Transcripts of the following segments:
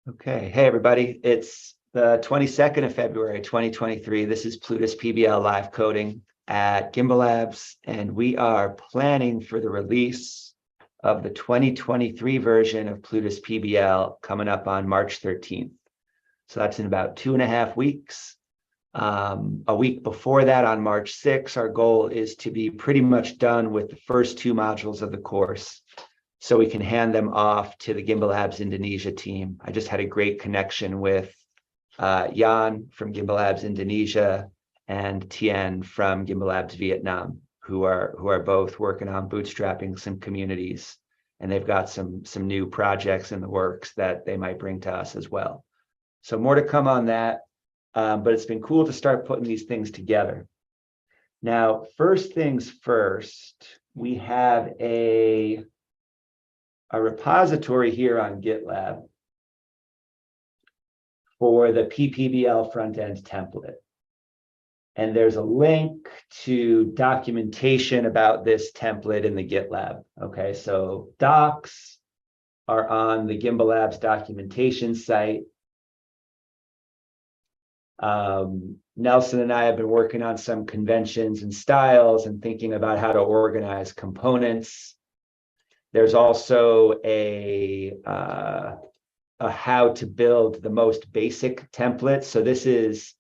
Okay. Hey, everybody. It's the 22nd of February, 2023. This is Plutus PBL live coding at Gimbal Labs, and we are planning for the release of the 2023 version of Plutus PBL coming up on March 13th. So that's in about 2.5 weeks. A week before that, on March 6th, our goal is to be pretty much done with the first 2 modules of the course, so we can hand them off to the Gimbal Labs Indonesia team. I just had a great connection with Jan from Gimbal Labs Indonesia and Tien from Gimbal Labs Vietnam, who are both working on bootstrapping some communities, and they've got some new projects in the works that they might bring to us as well. So more to come on that, but it's been cool to start putting these things together. Now, first things first, we have a repository here on GitLab for the PPBL front-end template. And there's a link to documentation about this template in the GitLab. Okay, so docs are on the Gimbal Labs documentation site. Nelson and I have been working on some conventions and styles and thinking about how to organize components. There's also a how to build the most basic template. So this is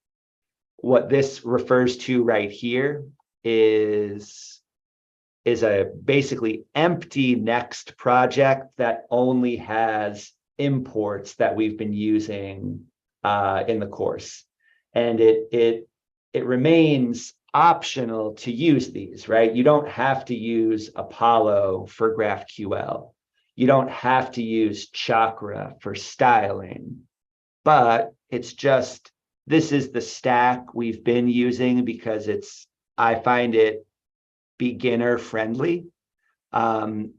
what this refers to right here is a basically empty next project that only has imports that we've been using in the course. And it remains optional to use these, right? You don't have to use Apollo for GraphQL. You don't have to use Chakra for styling, but it's just, this is the stack we've been using because I find it beginner friendly. And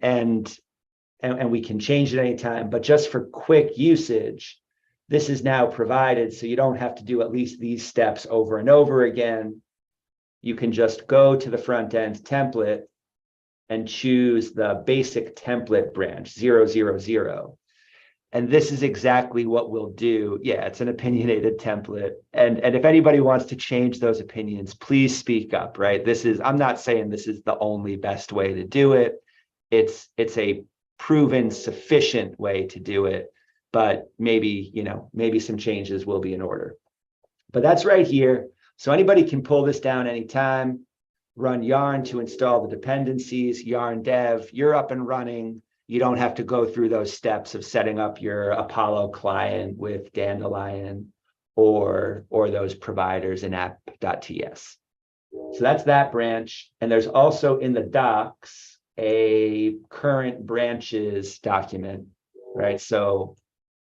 we can change it anytime, but just for quick usage, this is now provided so you don't have to do at least these steps over and over again. You can just go to the front-end template and choose the basic template branch, 000. And this is exactly what we'll do. Yeah, it's an opinionated template. And if anybody wants to change those opinions, please speak up, right? I'm not saying this is the only best way to do it. It's a proven sufficient way to do it, but maybe some changes will be in order. But that's right here. So anybody can pull this down anytime, run yarn to install the dependencies, yarn dev, you're up and running. You don't have to go through those steps of setting up your Apollo client with Dandelion or those providers in app.ts. So that's that branch. And there's also in the docs a current branches document, right? So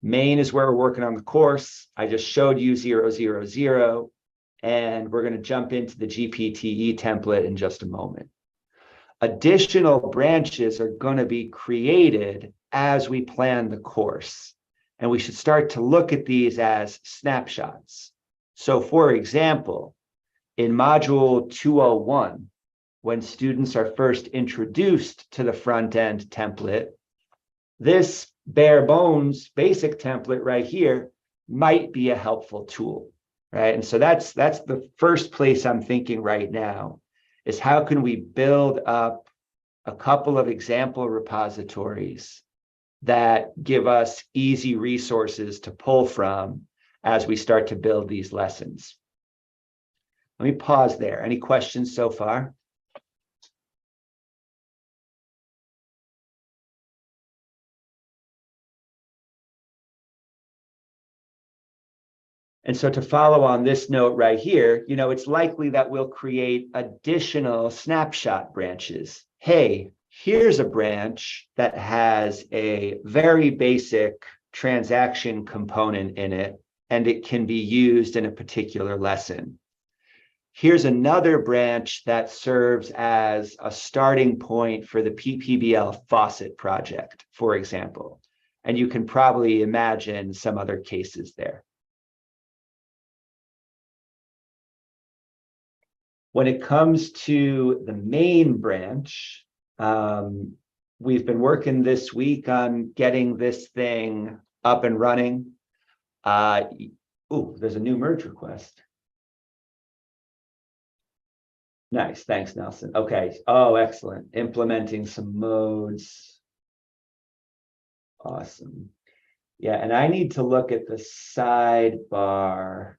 main is where we're working on the course. I just showed you 000. And we're going to jump into the GPTE template in just a moment. Additional branches are going to be created as we plan the course. And we should start to look at these as snapshots. So for example, in module 201, when students are first introduced to the front-end template, this bare bones basic template right here might be a helpful tool. Right. And so that's the first place I'm thinking right now is how can we build up a couple of example repositories that give us easy resources to pull from as we start to build these lessons. Let me pause there. Any questions so far? And so to follow on this note right here, it's likely that we'll create additional snapshot branches. Hey, here's a branch that has a very basic transaction component in it, and it can be used in a particular lesson. Here's another branch that serves as a starting point for the PPBL faucet project, for example. And you can probably imagine some other cases there. When it comes to the main branch, we've been working this week on getting this thing up and running. Oh, there's a new merge request. Nice, thanks, Nelson. Okay, oh, excellent. Implementing some modes. Awesome. Yeah, and I need to look at the sidebar.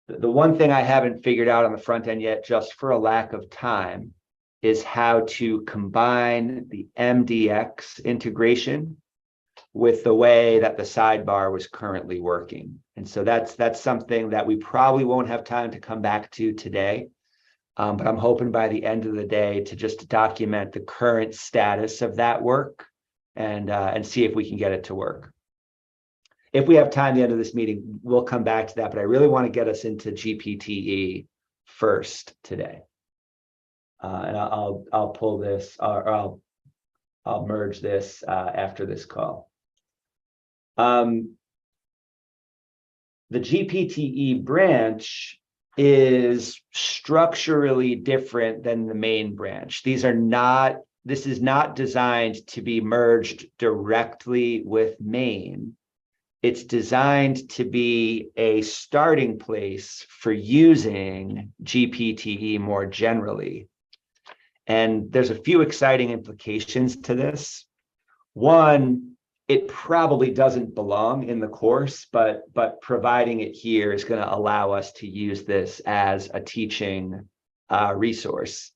The one thing I haven't figured out on the front end yet, just for a lack of time, is how to combine the MDX integration with the way that the sidebar was currently working. And so that's something that we probably won't have time to come back to today. But I'm hoping by the end of the day to just document the current status of that work and see if we can get it to work. If we have time at the end of this meeting, we'll come back to that, but I really want to get us into GPTE first today. And I'll pull this, or I'll merge this after this call. The GPTE branch is structurally different than the main branch. This is not designed to be merged directly with main. It's designed to be a starting place for using GPTE more generally. And there's a few exciting implications to this. One, it probably doesn't belong in the course, but providing it here is going to allow us to use this as a teaching resource.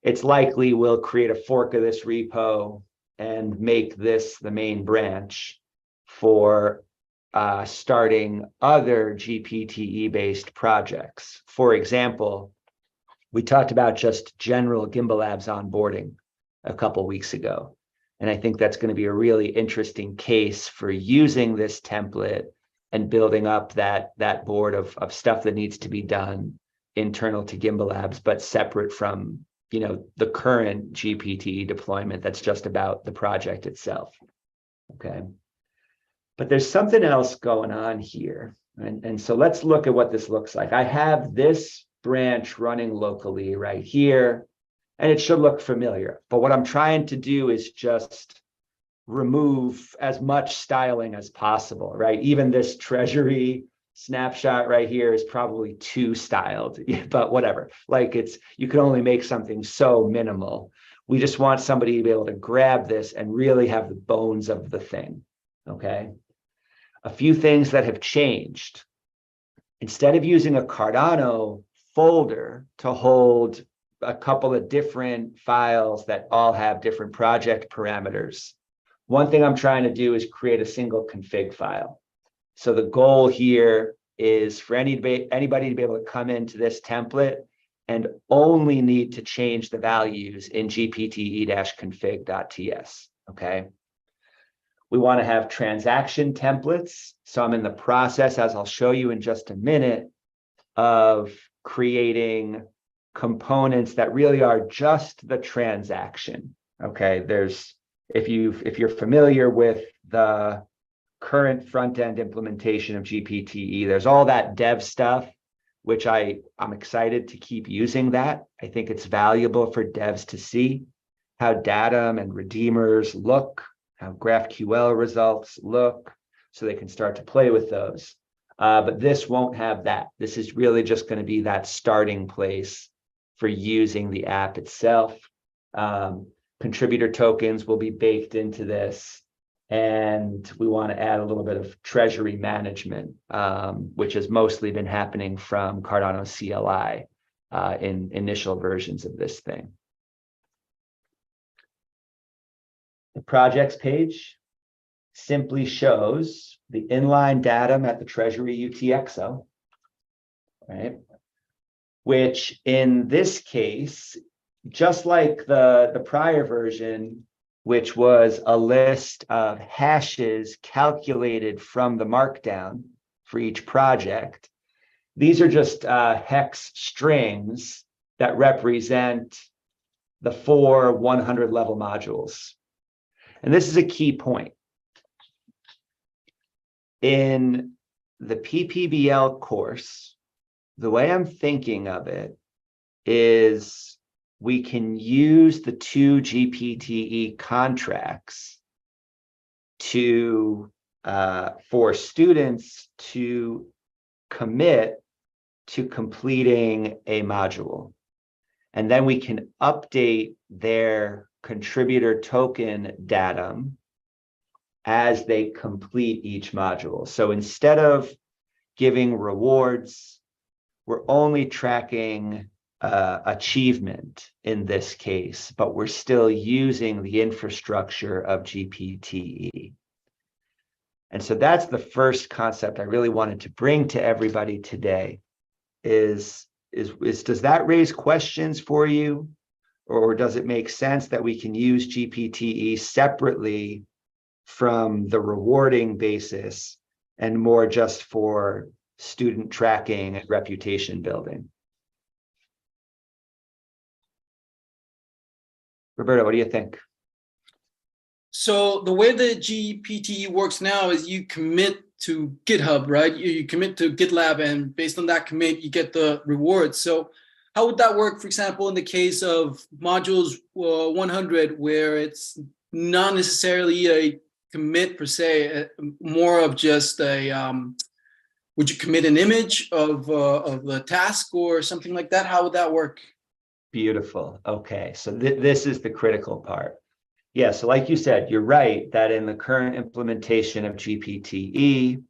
It's likely we'll create a fork of this repo and make this the main branch for starting other GPTE-based projects. For example, we talked about just general Gimbal Labs onboarding a couple weeks ago. And I think that's going to be a really interesting case for using this template and building up that board of stuff that needs to be done internal to Gimbal Labs, but separate from the current GPTE deployment that's just about the project itself. Okay. But there's something else going on here. And so let's look at what this looks like. I have this branch running locally right here, and it should look familiar. But what I'm trying to do is just remove as much styling as possible, right? Even this treasury snapshot right here is probably too styled, but whatever. Like you can only make something so minimal. We just want somebody to be able to grab this and really have the bones of the thing, okay? A few things that have changed. Instead of using a Cardano folder to hold a couple of different files that all have different project parameters, one thing I'm trying to do is create a single config file. So the goal here is for anybody to be able to come into this template and only need to change the values in gpte-config.ts, okay? We want to have transaction templates. So I'm in the process, as I'll show you in just a minute, of creating components that really are just the transaction. Okay, if you're familiar with the current front-end implementation of GPTE, there's all that dev stuff, which I'm excited to keep using that. I think it's valuable for devs to see how datum and redeemers look, how GraphQL results look, so they can start to play with those. But this won't have that. This is really just going to be that starting place for using the app itself. Contributor tokens will be baked into this. And we want to add a little bit of treasury management, which has mostly been happening from Cardano CLI in initial versions of this thing. The projects page simply shows the inline datum at the Treasury UTXO, right? Which in this case, just like the prior version, which was a list of hashes calculated from the markdown for each project, these are just hex strings that represent the 4 100 level modules. And this is a key point. In the PPBL course, the way I'm thinking of it is we can use the 2 GPTE contracts to for students to commit to completing a module. And then we can update their contributor token datum as they complete each module. So instead of giving rewards, we're only tracking achievement in this case, but we're still using the infrastructure of GPTE. And so that's the first concept I really wanted to bring to everybody today is does that raise questions for you? Or does it make sense that we can use GPTE separately from the rewarding basis and more just for student tracking and reputation building? Roberto, what do you think? So the way that GPT works now is you commit to GitHub, right? You commit to GitLab, and based on that commit, you get the rewards. So how would that work, for example, in the case of modules 100, where it's not necessarily a commit per se, more of just a, would you commit an image of the task or something like that? How would that work? Beautiful. Okay, so this is the critical part. Yeah, so like you said, you're right that in the current implementation of GPTE,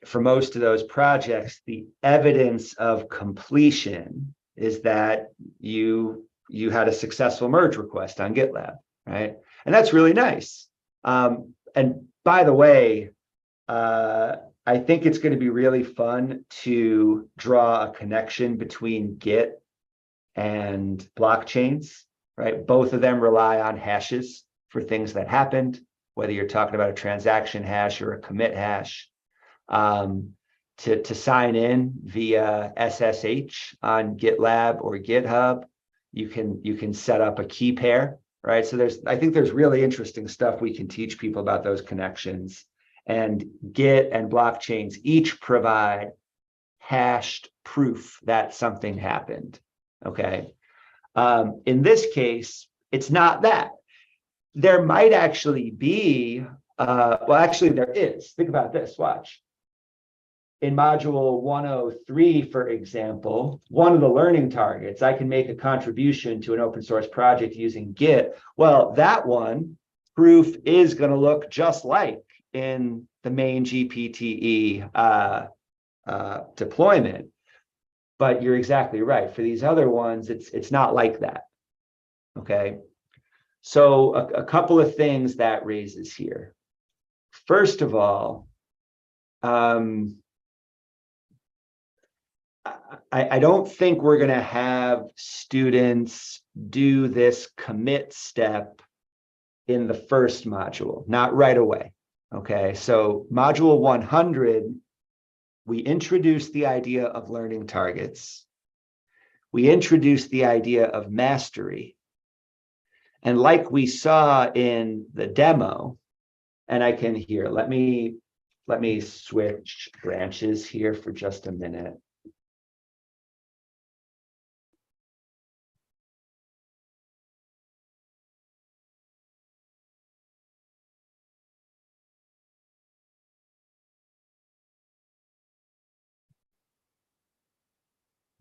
for most of those projects, the evidence of completion is that you had a successful merge request on GitLab, right? And that's really nice. And by the way, I think it's going to be really fun to draw a connection between Git and blockchains, right? Both of them rely on hashes for things that happened, whether you're talking about a transaction hash or a commit hash. To sign in via SSH on GitLab or GitHub, you can set up a key pair, right? So I think there's really interesting stuff we can teach people about those connections. And Git and blockchains each provide hashed proof that something happened. Okay. In this case, it's not that. There might actually be, well, actually there is. Think about this, watch. In module 103, for example, one of the learning targets, I can make a contribution to an open source project using Git. Well, that one, proof is going to look just like in the main GPTE deployment. But you're exactly right. For these other ones, it's not like that. Okay. So a couple of things that raises here. First of all, I don't think we're going to have students do this commit step in the first module, not right away. Okay, so module 100, we introduced the idea of learning targets. We introduced the idea of mastery. And like we saw in the demo, and I can here, let me switch branches here for just a minute.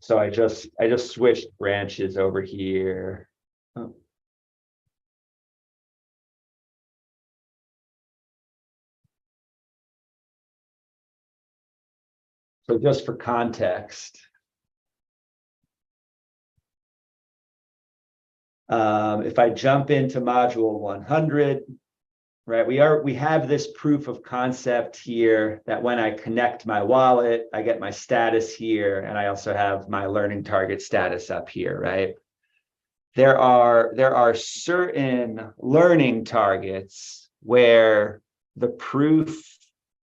So I just switched branches over here. Oh. So just for context, if I jump into module 100, right, we have this proof of concept here that when I connect my wallet, I get my status here, and I also have my learning target status up here, right? There are certain learning targets where the proof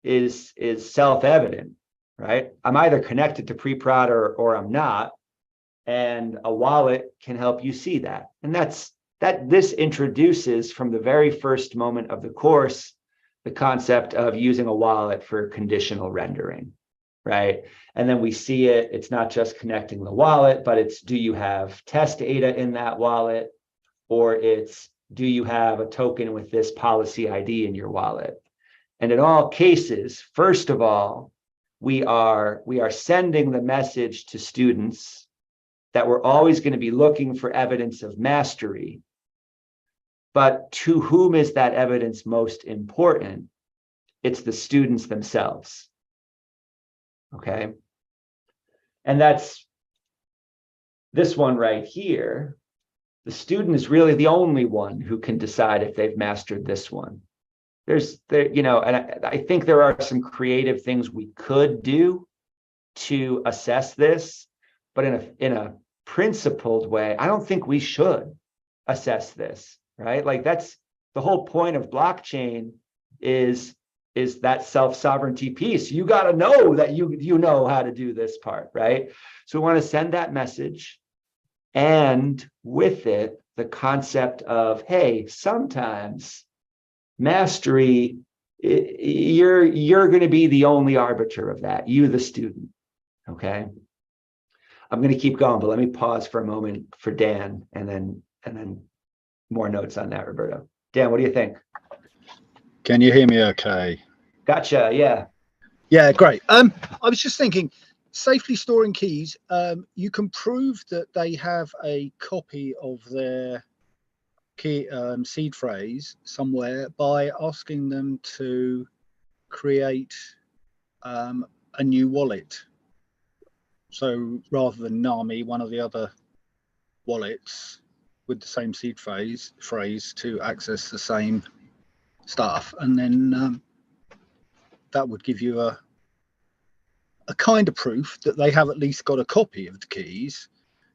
is self-evident, right? I'm either connected to pre-prod or I'm not, and a wallet can help you see that. And this introduces from the very first moment of the course the concept of using a wallet for conditional rendering, right? And then we see it's not just connecting the wallet, but it's, do you have test data in that wallet? Or it's, do you have a token with this policy ID in your wallet? And in all cases, first of all, we are sending the message to students that we're always going to be looking for evidence of mastery. But to whom is that evidence most important? It's the students themselves. Okay. And that's this one right here. The student is really the only one who can decide if they've mastered this one. And I think there are some creative things we could do to assess this, but in a principled way, I don't think we should assess this, right? Like that's the whole point of blockchain is that self-sovereignty piece. You got to know that you know how to do this part, right? So we want to send that message, and with it, the concept of, hey, sometimes mastery, you're going to be the only arbiter of that, you the student. Okay. I'm going to keep going, but let me pause for a moment for Dan, and then more notes on that, Roberto. Dan, what do you think? Can you hear me okay? Gotcha. Yeah. Yeah, great. I was just thinking, safely storing keys, you can prove that they have a copy of their key seed phrase somewhere by asking them to create a new wallet. So rather than NAMI, one of the other wallets with the same seed phrase to access the same stuff, and then that would give you a kind of proof that they have at least got a copy of the keys,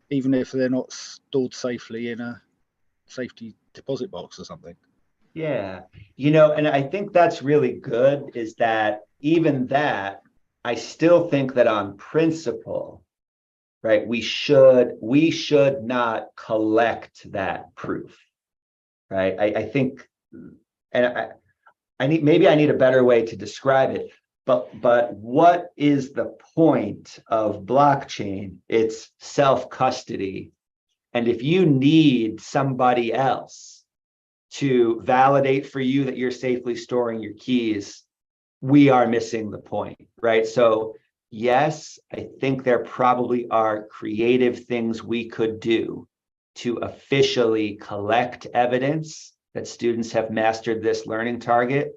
even if they're not stored safely in a safety deposit box or something. Yeah. And I think that's really good, is that even that, I still think that on principle, right, we should not collect that proof, right? I think, and I need a better way to describe it, but what is the point of blockchain? It's self-custody. And if you need somebody else to validate for you that you're safely storing your keys, we are missing the point, right? So yes, I think there probably are creative things we could do to officially collect evidence that students have mastered this learning target.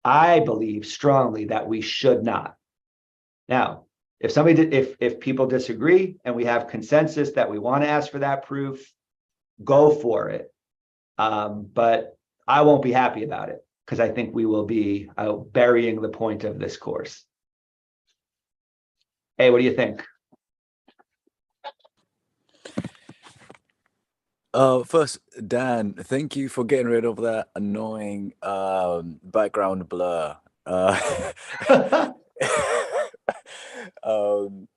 I believe strongly that we should not. Now, if people disagree and we have consensus that we want to ask for that proof, go for it. But I won't be happy about it, because I think we will be burying the point of this course. Hey, what do you think? First, Dan, thank you for getting rid of that annoying background blur.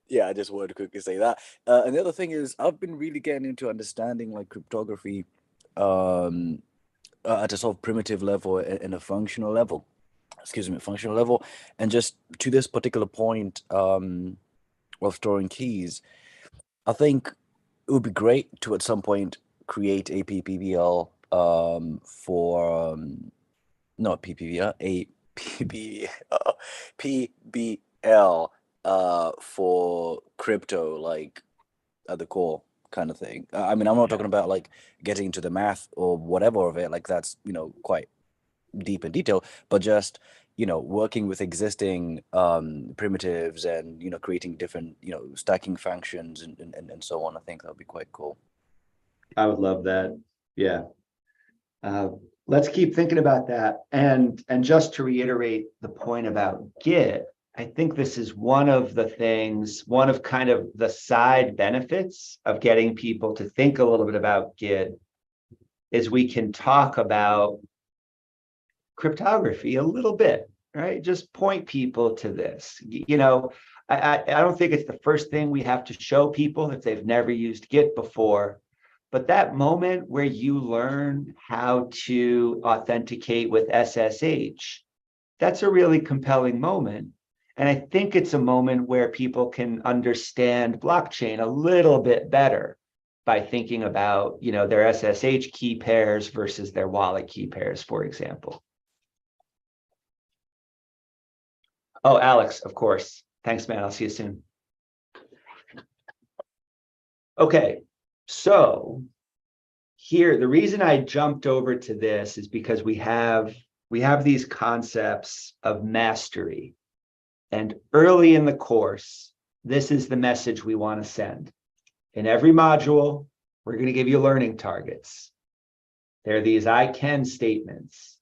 Yeah, I just wanted to quickly say that. And the other thing is, I've been really getting into understanding like cryptography at a sort of primitive level and a functional level. Functional level, and just to this particular point of storing keys, I think it would be great to at some point create a PBL for not PPBL, a PBL for crypto, like at the core kind of thing. I mean, I'm not talking about like getting into the math or whatever of it, like that's quite deep in detail, but just working with existing primitives and creating different stacking functions and so on. I think that would be quite cool. I would love that. Yeah. Let's keep thinking about that. And just to reiterate the point about Git, I think this is one of kind of the side benefits of getting people to think a little bit about Git, is we can talk about cryptography a little bit, right? Just point people to this. I don't think it's the first thing we have to show people if they've never used Git before. But that moment where you learn how to authenticate with SSH, that's a really compelling moment. And I think it's a moment where people can understand blockchain a little bit better by thinking about, their SSH key pairs versus their wallet key pairs, for example. Oh, Alex, of course. Thanks, man. I'll see you soon. Okay, so here, the reason I jumped over to this is because we have these concepts of mastery. And early in the course, this is the message we want to send. In every module, we're going to give you learning targets. There are these I can statements.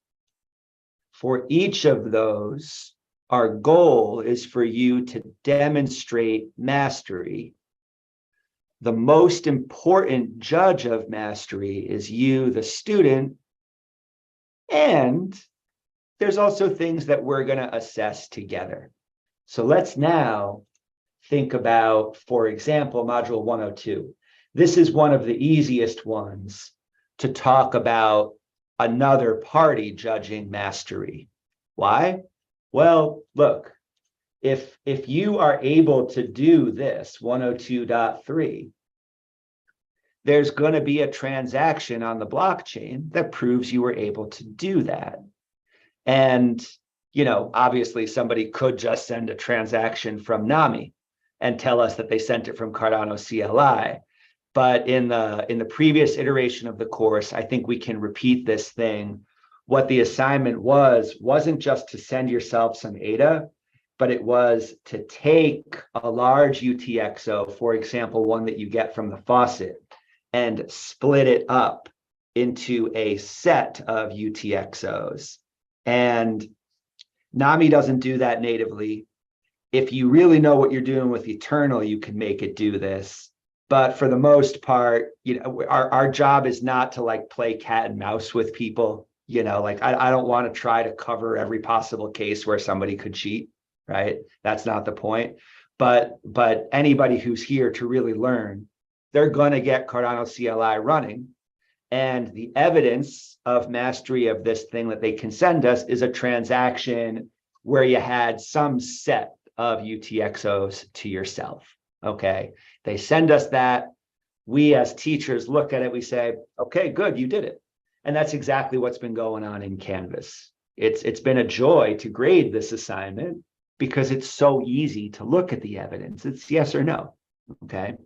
For each of those, our goal is for you to demonstrate mastery. The most important judge of mastery is you, the student. And there's also things that we're going to assess together. So let's now think about, for example, Module 102. This is one of the easiest ones to talk about another party judging mastery. Why? Well, look, if you are able to do this 102.3, there's going to be a transaction on the blockchain that proves you were able to do that. And, you know, obviously somebody could just send a transaction from NAMI and tell us that they sent it from Cardano CLI. But in the previous iteration of the course, I think we can repeat this thing. What the assignment wasn't just to send yourself some ADA, but it was to take a large UTXO, for example, one that you get from the faucet, and split it up into a set of UTXOs. And NAMI doesn't do that natively. If you really know what you're doing with Eternal, you can make it do this. But for the most part, you know, our job is not to like play cat and mouse with people. You know, like I don't want to try to cover every possible case where somebody could cheat, right? That's not the point. But anybody who's here to really learn, they're going to get Cardano CLI running. And the evidence of mastery of this thing that they can send us is a transaction where you had some set of UTXOs to yourself. Okay, they send us that. We as teachers look at it, we say, okay, good, you did it. And that's exactly what's been going on in Canvas. It's been a joy to grade this assignment because it's so easy to look at the evidence. It's yes or no, okay?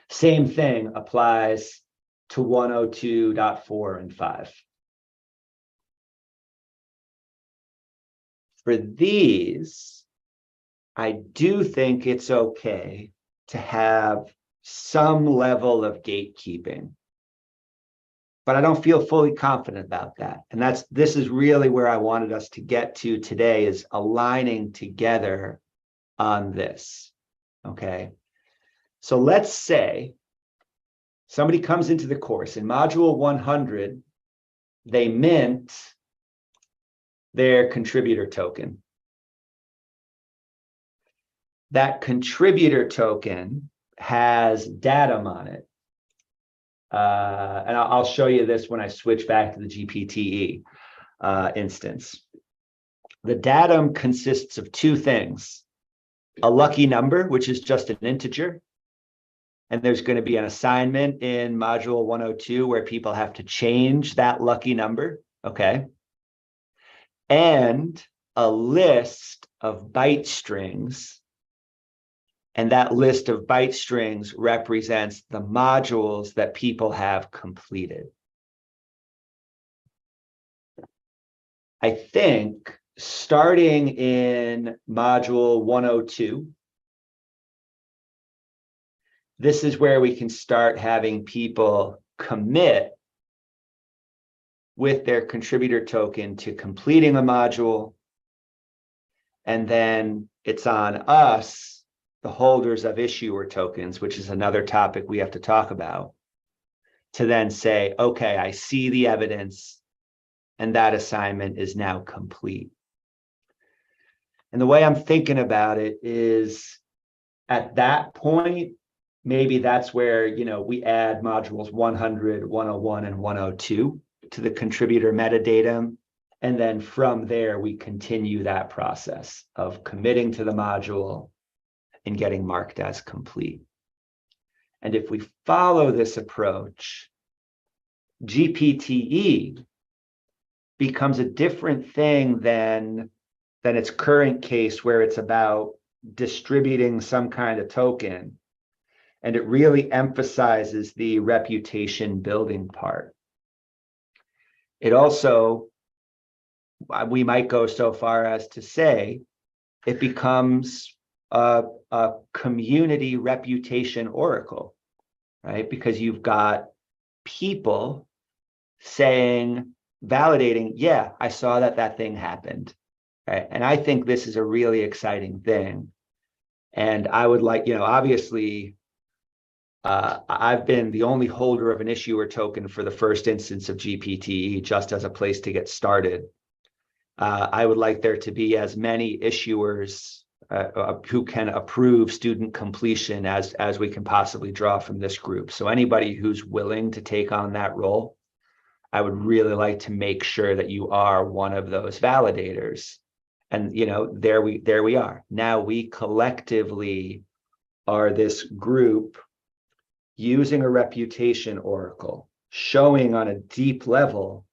Same thing applies to 102.4 and 5. For these, I do think it's okay to have some level of gatekeeping, but I don't feel fully confident about that. And this is really where I wanted us to get to today, is aligning together on this, okay? So let's say somebody comes into the course in module 100, they mint their contributor token. That contributor token has datum on it. And I'll show you this when I switch back to the GPTE instance. The datum consists of two things: a lucky number, which is just an integer. And there's going to be an assignment in module 102 where people have to change that lucky number, okay? And a list of byte strings. And that list of byte strings represents the modules that people have completed. I think starting in module 102, this is where we can start having people commit with their contributor token to completing a module. And then it's on us, the holders of issuer tokens, which is another topic we have to talk about, to then say, okay, I see the evidence and that assignment is now complete. And the way I'm thinking about it is, at that point, maybe that's where, you know, we add modules 100, 101, and 102 to the contributor metadata. And then from there, we continue that process of committing to the module and getting marked as complete. And if we follow this approach, GPTE becomes a different thing than than its current case where it's about distributing some kind of token. And it really emphasizes the reputation building part. It also, we might go so far as to say, it becomes a community reputation oracle, right? Because you've got people saying, validating, yeah, I saw that thing happened, right? And I think this is a really exciting thing. And I would like, obviously, I've been the only holder of an issuer token for the first instance of GPTE, just as a place to get started. I would like there to be as many issuers who can approve student completion as we can possibly draw from this group. So anybody who's willing to take on that role, I would really like to make sure that you are one of those validators. And there we are. Now we collectively are this group using a reputation oracle, showing on a deep level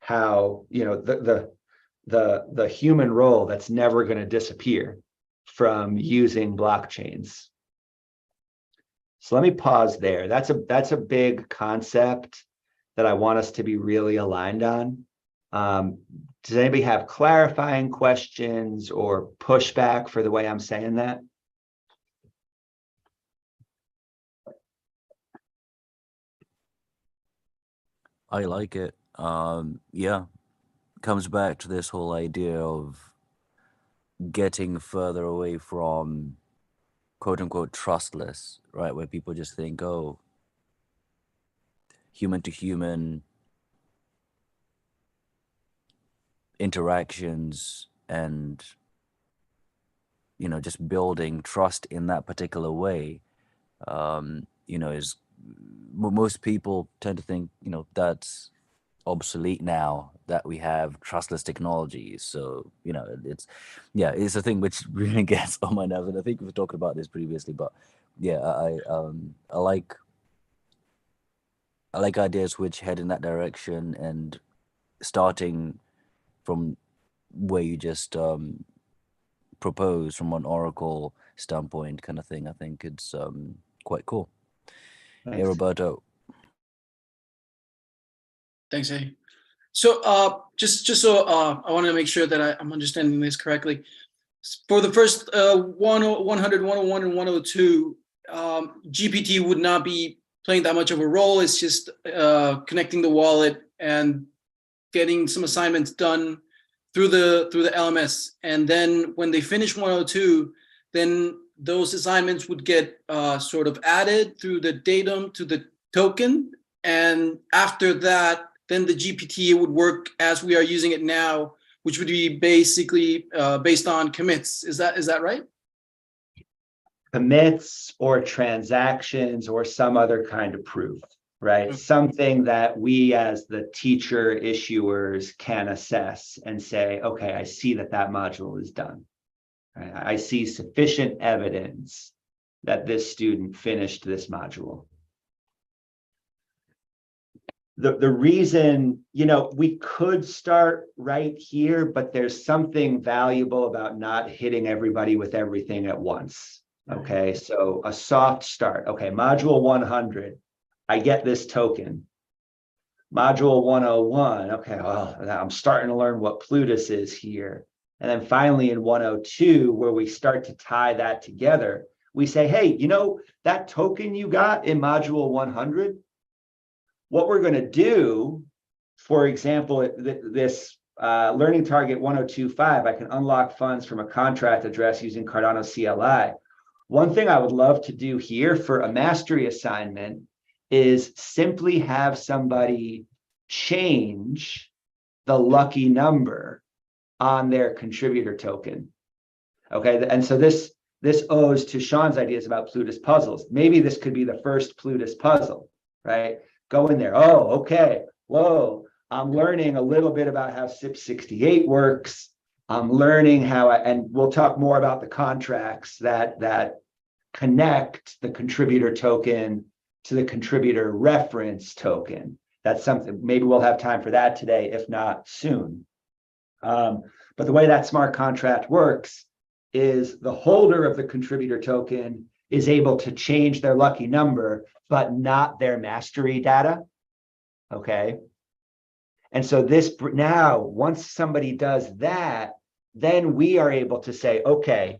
how the human role that's never going to disappear from using blockchains. So let me pause there. That's a big concept that I want us to be really aligned on. Does anybody have clarifying questions or pushback for the way I'm saying that? I like it. Yeah, comes back to this whole idea of getting further away from quote unquote trustless, right? Where people just think, oh, human to human interactions and just building trust in that particular way is most people tend to think that's obsolete now that we have trustless technologies. So it's a thing which really gets on my nerves, and I think we've talked about this previously, but yeah, I like ideas which head in that direction, and starting from where you just propose from an oracle standpoint kind of thing. I think it's quite cool. Thanks. Hey, Roberto. Thanks, Eddie. So just so I want to make sure that I'm understanding this correctly. For the first 100, 101, and 102, GPT would not be playing that much of a role. It's just connecting the wallet and getting some assignments done through the LMS. And then when they finish 102, then those assignments would get sort of added through the datum to the token. And after that, then the GPT would work as we are using it now, which would be basically based on commits. Is that right? Commits or transactions or some other kind of proof, right? Okay. Something that we as the teacher issuers can assess and say, okay, I see that module is done. Right? I see sufficient evidence that this student finished this module. The reason, we could start right here, but there's something valuable about not hitting everybody with everything at once. Okay, so a soft start. Okay, module 100, I get this token. Module 101, okay, well, I'm starting to learn what Plutus is here. And then finally in 102, where we start to tie that together, we say, hey, that token you got in module 100, what we're going to do, for example, this learning target 1025, I can unlock funds from a contract address using Cardano CLI. One thing I would love to do here for a mastery assignment is simply have somebody change the lucky number on their contributor token. Okay, and so this owes to Sean's ideas about Plutus puzzles. Maybe this could be the first Plutus puzzle, right? Go in there. Oh, okay. Whoa, I'm learning a little bit about how SIP68 works. I'm learning how, and we'll talk more about the contracts that connect the contributor token to the contributor reference token. That's something, maybe we'll have time for that today, if not soon. But the way that smart contract works is the holder of the contributor token is able to change their lucky number, but not their mastery data. Okay. And so this now, once somebody does that, then we are able to say, okay,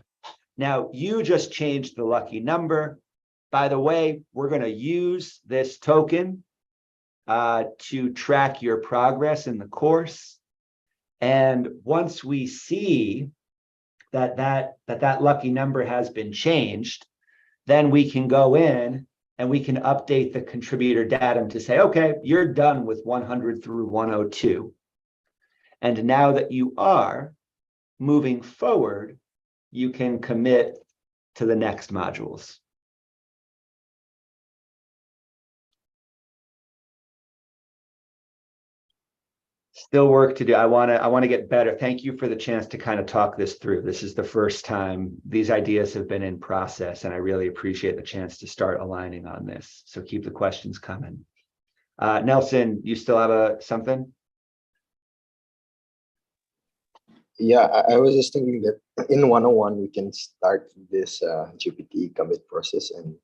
now you just changed the lucky number. By the way, we're going to use this token to track your progress in the course. And once we see that lucky number has been changed, then we can go in and we can update the contributor datum to say, okay, you're done with 100 through 102. And now that you are moving forward, you can commit to the next modules. Still work to do. I want to get better. Thank you for the chance to kind of talk this through. This is the first time these ideas have been in process, and I really appreciate the chance to start aligning on this. So keep the questions coming. Nelson, you still have something? Yeah, I was just thinking that in 101 we can start this GPT commit process, and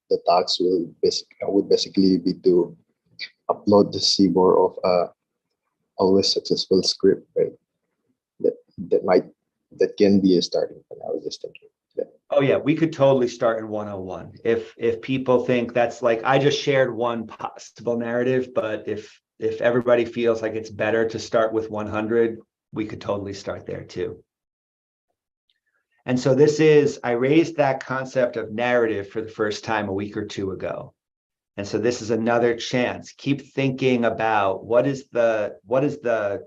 the task would basically be to upload the CBOR of always successful script, right? That can be a starting point. I was just thinking that. Oh yeah, we could totally start in 101. If people think that's like, I just shared one possible narrative, but if everybody feels like it's better to start with 100, we could totally start there too. And so I raised that concept of narrative for the first time a week or two ago. And so this is another chance. Keep thinking about what is the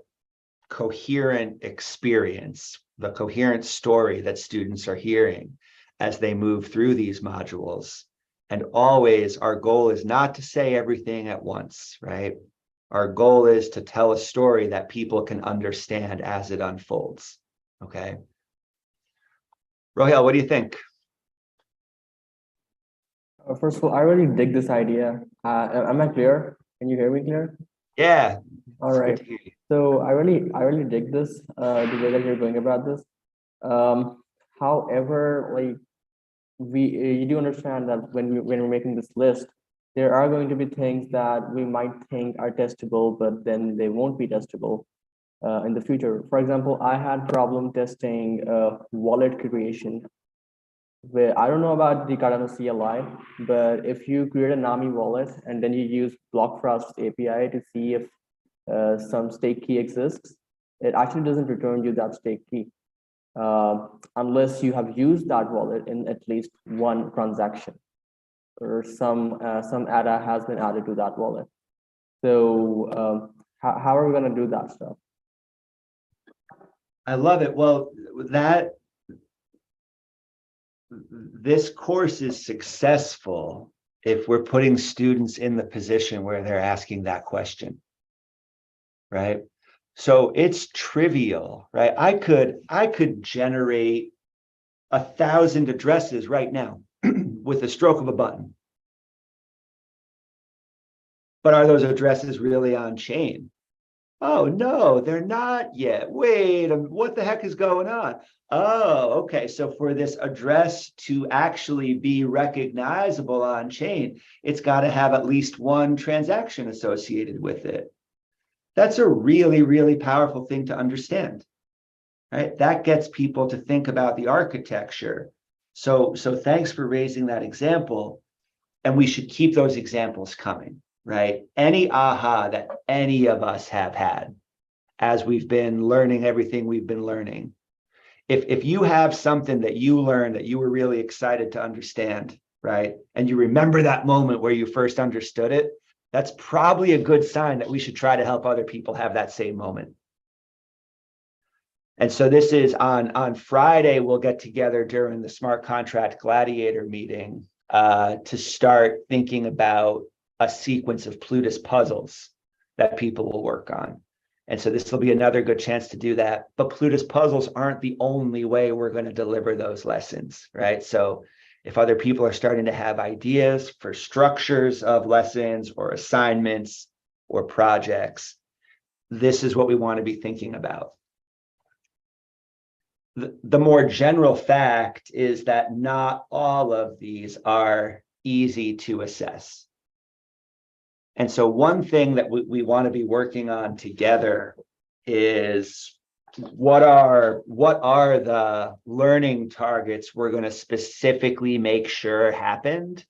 coherent experience, the coherent story that students are hearing as they move through these modules. And always our goal is not to say everything at once, right? Our goal is to tell a story that people can understand as it unfolds, okay? Rohil, what do you think? First of all, I really dig this idea. Am I clear? Can you hear me clear? Yeah. All right. So I really dig this, the way that you're going about this. However, like you do understand that when we're making this list, there are going to be things that we might think are testable, but then they won't be testable in the future. For example, I had problem testing wallet creation, where I don't know about the Cardano CLI, but if you create a NAMI wallet and then you use BlockFrost API to see if some stake key exists, it actually doesn't return you that stake key unless you have used that wallet in at least one transaction, or some ADA has been added to that wallet. So how are we going to do that stuff? I love it. Well, this course is successful if we're putting students in the position where they're asking that question, right? So it's trivial, right? I could generate 1,000 addresses right now with a stroke of a button. But are those addresses really on chain? Oh, no, they're not yet. Wait, what the heck is going on? Oh, okay. So for this address to actually be recognizable on chain, it's got to have at least one transaction associated with it. That's a really, really powerful thing to understand, right? That gets people to think about the architecture. So thanks for raising that example. And we should keep those examples coming, right? Any aha that any of us have had as we've been learning everything we've been learning. If you have something that you learned that you were really excited to understand, right? And you remember that moment where you first understood it, that's probably a good sign that we should try to help other people have that same moment. And so this is on Friday, we'll get together during the Smart Contract Gladiator meeting to start thinking about a sequence of Plutus puzzles that people will work on. And so this will be another good chance to do that. But Plutus puzzles aren't the only way we're going to deliver those lessons, right? So if other people are starting to have ideas for structures of lessons or assignments or projects, this is what we want to be thinking about. the more general fact is that not all of these are easy to assess. And so one thing that we want to be working on together is what are the learning targets we're going to specifically make sure happened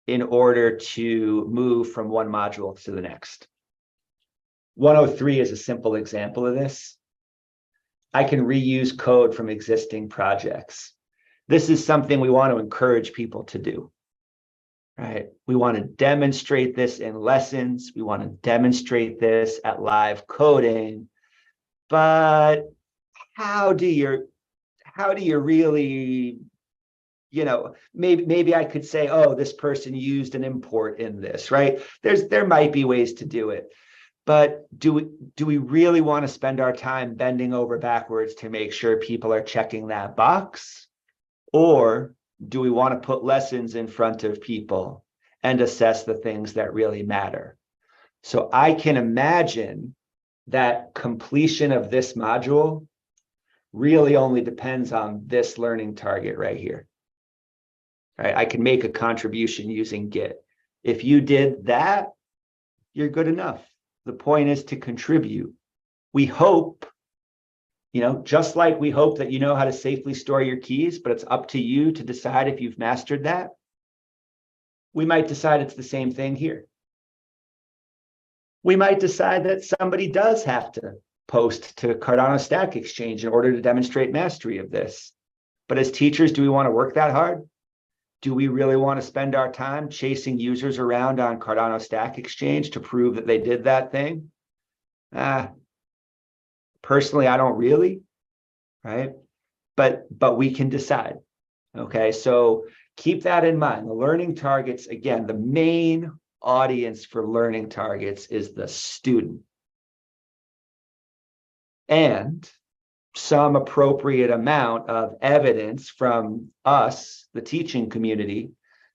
in order to move from one module to the next. 103 is a simple example of this. I can reuse code from existing projects. This is something we want to encourage people to do, right? We want to demonstrate this in lessons. We want to demonstrate this at live coding, but how do you really, maybe I could say, oh, this person used an import in this, right? There might be ways to do it. But do we really want to spend our time bending over backwards to make sure people are checking that box? Or do we want to put lessons in front of people and assess the things that really matter? So I can imagine that completion of this module really only depends on this learning target right here. Right? I can make a contribution using Git. If you did that, you're good enough. The point is to contribute. We hope, just like we hope that you know how to safely store your keys, but it's up to you to decide if you've mastered that. We might decide it's the same thing here. We might decide that somebody does have to post to Cardano Stack Exchange in order to demonstrate mastery of this. But as teachers, do we want to work that hard? Do we really want to spend our time chasing users around on Cardano Stack Exchange to prove that they did that thing? Personally, I don't really, right? But we can decide. Okay, so keep that in mind. The learning targets, again, the main audience for learning targets is the student. And some appropriate amount of evidence from us, the teaching community,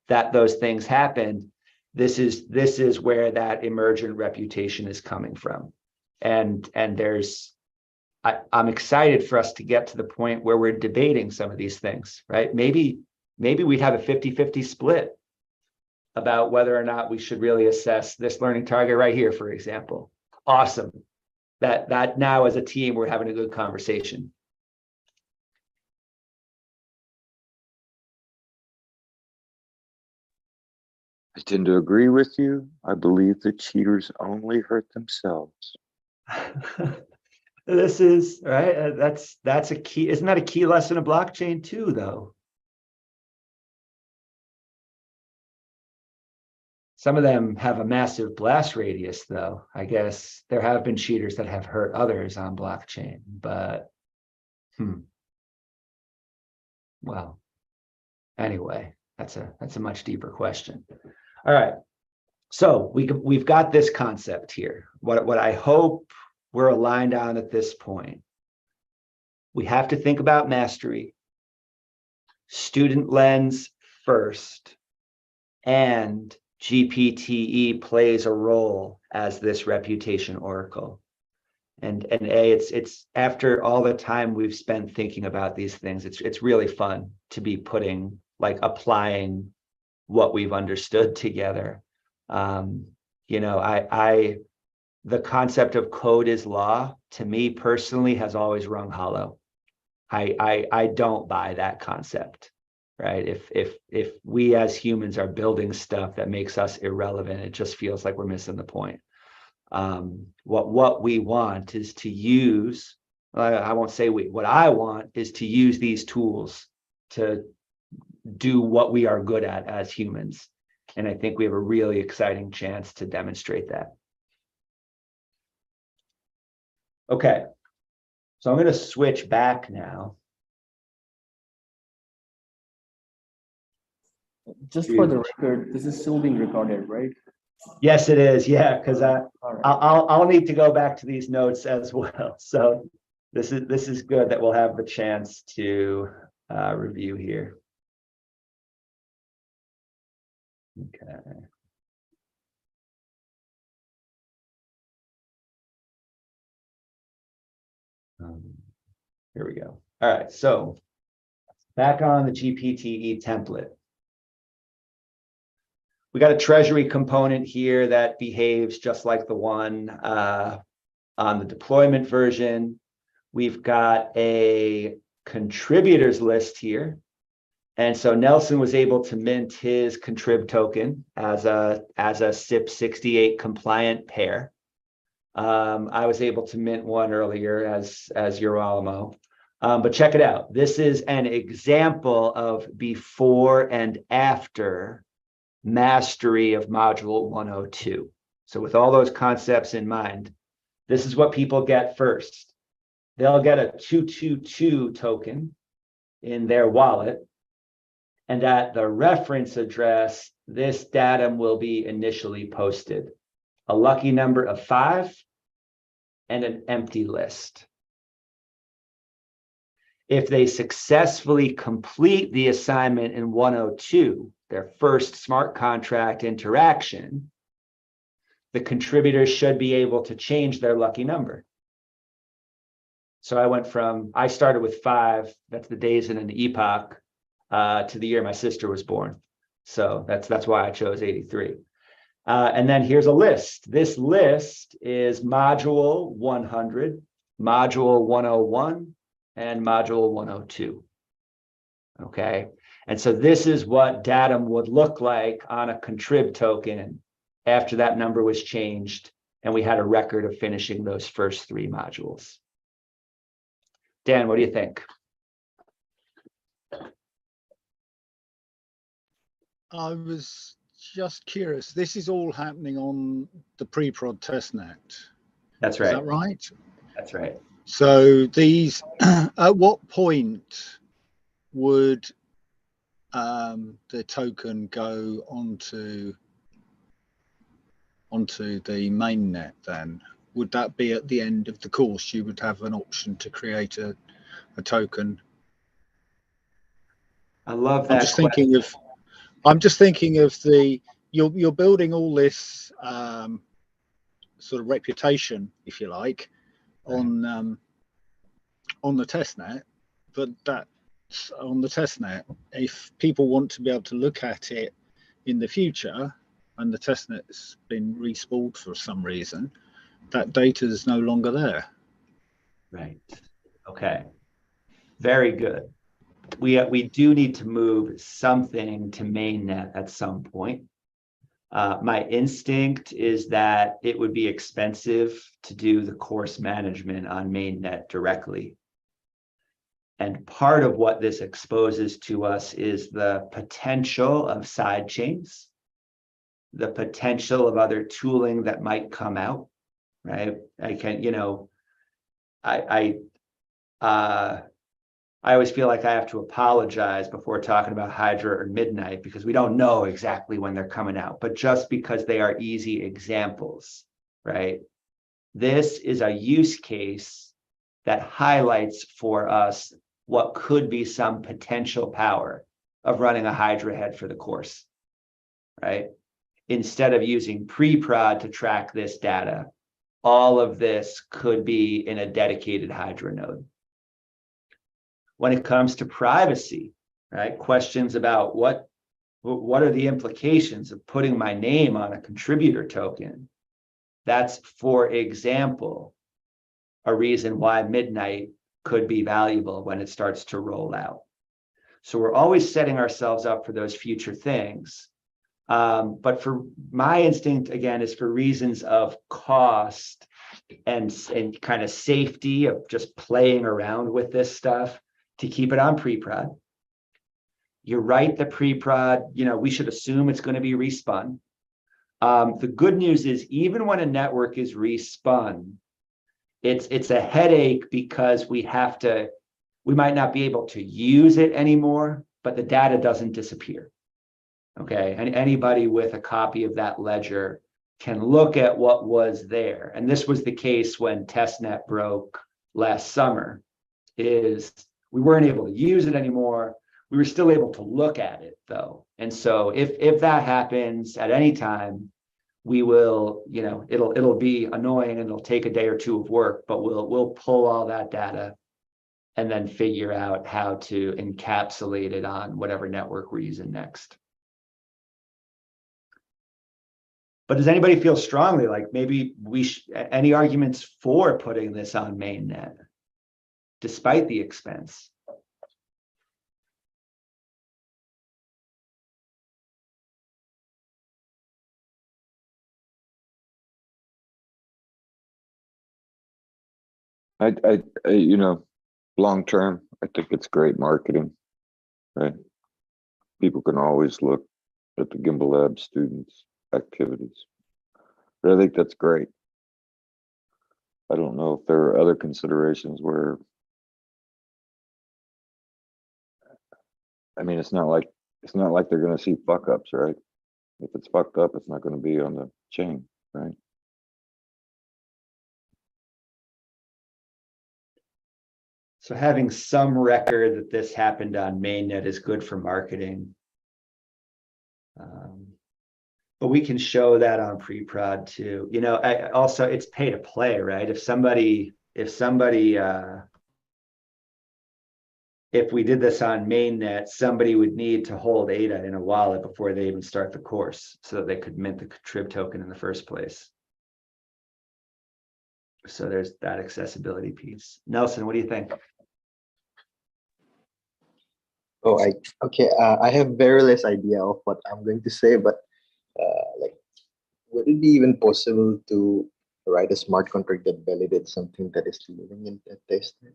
that those things happened. This is where that emergent reputation is coming from. And I'm excited for us to get to the point where we're debating some of these things, right? Maybe we'd have a 50-50 split about whether or not we should really assess this learning target right here, for example. Awesome. That now as a team, we're having a good conversation. I tend to agree with you. I believe the cheaters only hurt themselves. This is right. That's a key. Isn't that a key lesson of blockchain too, though? Some of them have a massive blast radius, though. I guess there have been cheaters that have hurt others on blockchain, but well, anyway, that's a much deeper question. All right, so we've got this concept here. What I hope we're aligned on at this point. We have to think about mastery, student lens first, and GPTE plays a role as this reputation oracle. And it's after all the time we've spent thinking about these things, it's really fun to be applying what we've understood together. The concept of code is law, to me personally, has always rung hollow. I don't buy that concept. Right? If we as humans are building stuff that makes us irrelevant, it just feels like we're missing the point. What we want is to use, I won't say what I want is to use these tools to do what we are good at as humans. And I think we have a really exciting chance to demonstrate that. Okay, so I'm going to switch back now. Just for the record, this is still being recorded, right? Yes, it is. Yeah, because I'll need to go back to these notes as well. So this is good that we'll have the chance to review here. Okay. Here we go. All right, so back on the GPTE template. We got a treasury component here that behaves just like the one on the deployment version. We've got a contributors list here. And so Nelson was able to mint his contrib token as a SIP68 compliant pair. I was able to mint one earlier as Euralamo. But check it out. This is an example of before and after mastery of module 102. So with all those concepts in mind, this is what people get first. They'll get a 222 token in their wallet. And at the reference address, this datum will be initially posted. A lucky number of 5 and an empty list. If they successfully complete the assignment in 102, their first smart contract interaction, the contributors should be able to change their lucky number. So I started with 5, that's the days in an epoch, to the year my sister was born. So that's why I chose 83. And then here's a list. This list is module 100, module 101, and module 102. Okay. And so this is what datum would look like on a contrib token after that number was changed and we had a record of finishing those first 3 modules. Dan, what do you think? I was just curious. This is all happening on the pre-prod testnet. That's Is right. that right? That's right. So these, at what point would the token go onto the mainnet then? Would that be at the end of the course? You would have an option to create a token. I love that. I'm just thinking of the you're building all this sort of reputation, if you like, on the testnet, but that's on the testnet. If people want to be able to look at it in the future, and the testnet's been respooled for some reason, that data is no longer there. Right. Okay. Very good. We do need to move something to mainnet at some point. My instinct is that it would be expensive to do the course management on mainnet directly. And part of what this exposes to us is the potential of side chains, the potential of other tooling that might come out, right? I always feel like I have to apologize before talking about Hydra or Midnight because we don't know exactly when they're coming out, but just because they are easy examples, right? This is a use case that highlights for us what could be some potential power of running a Hydra head for the course, right? Instead of using pre-prod to track this data, all of this could be in a dedicated Hydra node. When it comes to privacy, right? Questions about what are the implications of putting my name on a contributor token? That's, for example, a reason why Midnight could be valuable when it starts to roll out. So we're always setting ourselves up for those future things. But for my instinct, again, is for reasons of cost and kind of safety of just playing around with this stuff, to keep it on pre-prod. You're right, the pre-prod, we should assume it's going to be respun. The good news is even when a network is respun, it's a headache because we might not be able to use it anymore, but the data doesn't disappear. Okay, and anybody with a copy of that ledger can look at what was there. And this was the case when testnet broke last summer, is we weren't able to use it anymore. We were still able to look at it though. And so if that happens at any time, we will, it'll be annoying and it'll take a day or two of work, but we'll pull all that data and then figure out how to encapsulate it on whatever network we're using next. But does anybody feel strongly like maybe any arguments for putting this on mainnet, despite the expense? You know, long term, I think it's great marketing, right? People can always look at the Gimbal Lab students' activities. But I think that's great. I don't know if there are other considerations where, I mean, it's not like they're going to see fuck ups, right? If it's fucked up, it's not going to be on the chain, right? So having some record that this happened on mainnet is good for marketing. But we can show that on pre-prod too. You know, also it's pay to play, right? If we did this on mainnet, somebody would need to hold ADA in a wallet before they even start the course so that they could mint the contrib token in the first place. So there's that accessibility piece. Nelson, what do you think? Oh, I have very less idea of what I'm going to say, but like, would it be even possible to write a smart contract that validates something that is living in a testnet?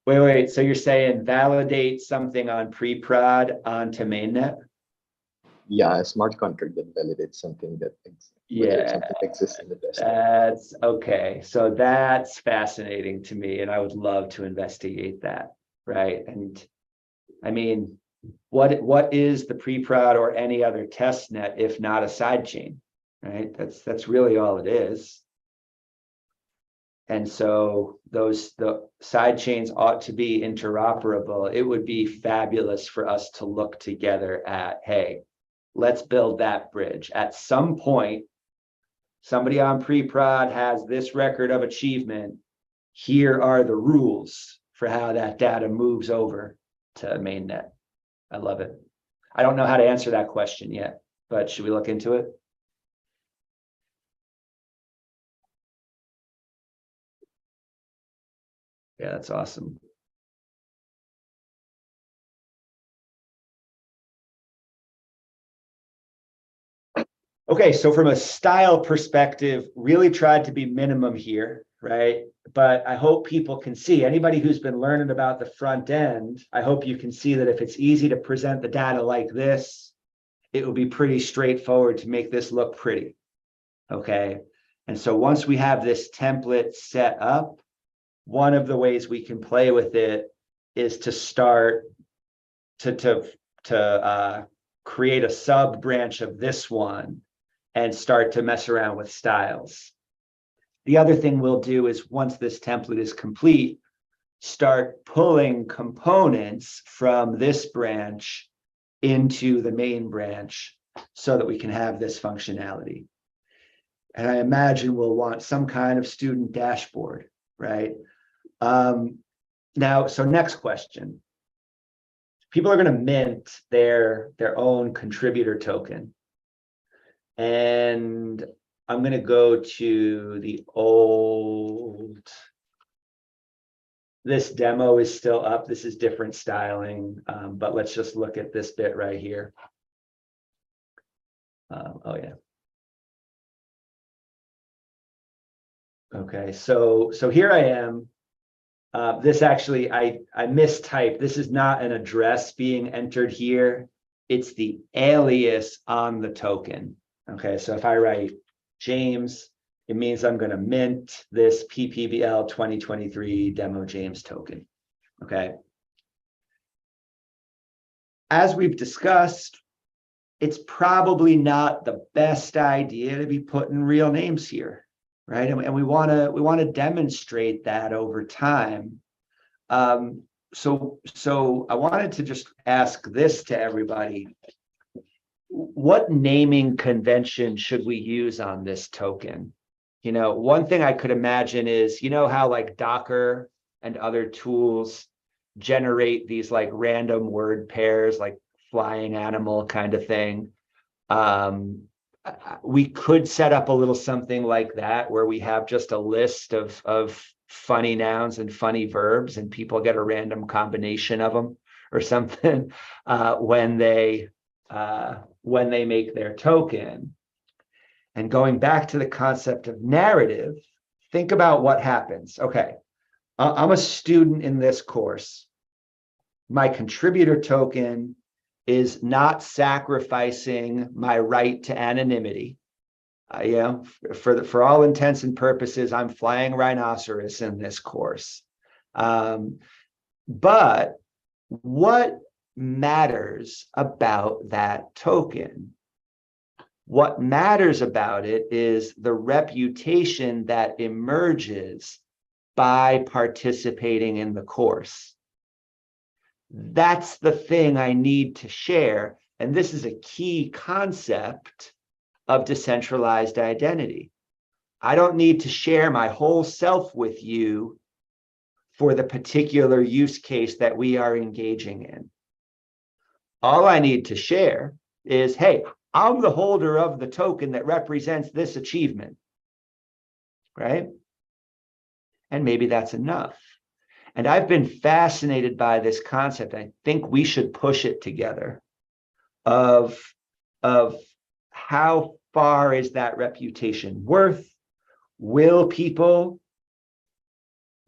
Wait. So you're saying validate something on pre-prod onto mainnet? Yeah, a smart contract that validates something that something exists in the testnet. That's okay. So that's fascinating to me, and I would love to investigate that, right? And I mean, what is the pre-prod or any other test net if not a sidechain, right? That's really all it is. And so the side chains ought to be interoperable. It would be fabulous for us to look together at, hey, let's build that bridge. At some point, somebody on pre-prod has this record of achievement. Here are the rules for how that data moves over to mainnet. I love it. I don't know how to answer that question yet, but should we look into it? Yeah, that's awesome. Okay, so from a style perspective, really tried to be minimum here, right? But I hope people can see, anybody who's been learning about the front end, I hope you can see that if it's easy to present the data like this, it will be pretty straightforward to make this look pretty, okay? And so once we have this template set up, one of the ways we can play with it is to start to create a sub branch of this one and start to mess around with styles. The other thing we'll do is once this template is complete, start pulling components from this branch into the main branch so that we can have this functionality. And I imagine we'll want some kind of student dashboard, right? Now, so next question. People are going to mint their own contributor token. And I'm going to go to the old, this demo is still up. This is different styling, but let's just look at this bit right here. Oh yeah. Okay, so here I am. This actually, I mistyped. This is not an address being entered here. It's the alias on the token. Okay, so if I write James, it means I'm going to mint this PPBL 2023 demo James token. Okay. As we've discussed, it's probably not the best idea to be putting real names here, right? And we want to demonstrate that over time. So I wanted to just ask this to everybody. What naming convention should we use on this token? one thing I could imagine is, how like Docker and other tools generate these like random word pairs, like flying animal kind of thing. We could set up a little something like that where we have just a list of funny nouns and funny verbs, and people get a random combination of them or something when they make their token. And going back to the concept of narrative, think about what happens. Okay, I'm a student in this course. My contributor token is not sacrificing my right to anonymity. For all intents and purposes, I'm flying rhinoceros in this course. But what matters about that token? What matters about it is the reputation that emerges by participating in the course. That's the thing I need to share. And this is a key concept of decentralized identity. I don't need to share my whole self with you for the particular use case that we are engaging in. All I need to share is, hey, I'm the holder of the token that represents this achievement, right? And maybe that's enough. And I've been fascinated by this concept. I think we should push it together of how far is that reputation worth? Will people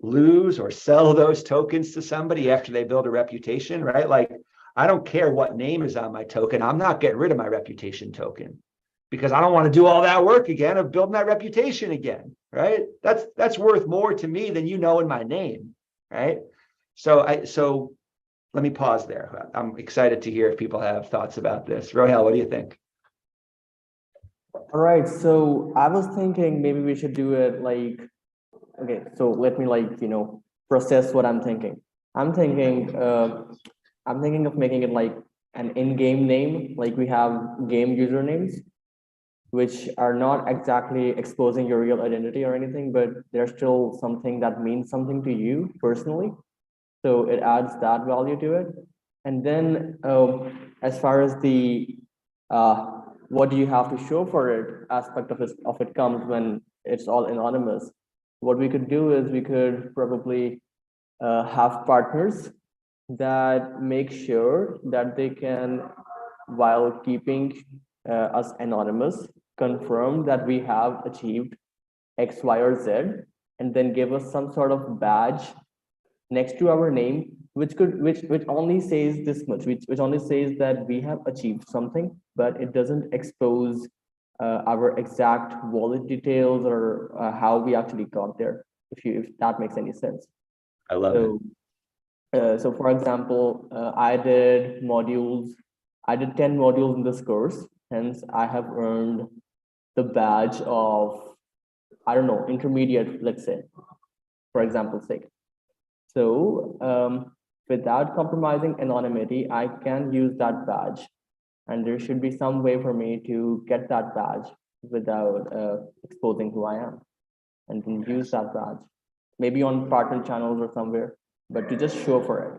lose or sell those tokens to somebody after they build a reputation, right? Like, I don't care what name is on my token. I'm not getting rid of my reputation token because I don't want to do all that work again of building that reputation again, right? That's worth more to me than knowing my name, right? So let me pause there. I'm excited to hear if people have thoughts about this. Rohel, what do you think? All right, so I was thinking maybe we should do it like, okay, so let me process what I'm thinking. I'm thinking of making it like an in-game name, like we have game usernames, which are not exactly exposing your real identity or anything, but they're still something that means something to you personally. So it adds that value to it. And then as far as the what do you have to show for it aspect of it comes when it's all anonymous, what we could do is we could probably have partners that make sure that they can, while keeping us anonymous, confirm that we have achieved X, Y, or Z, and then give us some sort of badge next to our name, which only says this much, which only says that we have achieved something, but it doesn't expose our exact wallet details or how we actually got there, if that makes any sense. I love it. So for example, I did 10 modules in this course, hence I have earned the badge of, I don't know, intermediate, let's say, for example's sake. So without compromising anonymity, I can use that badge, and there should be some way for me to get that badge without exposing who I am, and can use that badge, maybe on partner channels or somewhere, but to just show for it.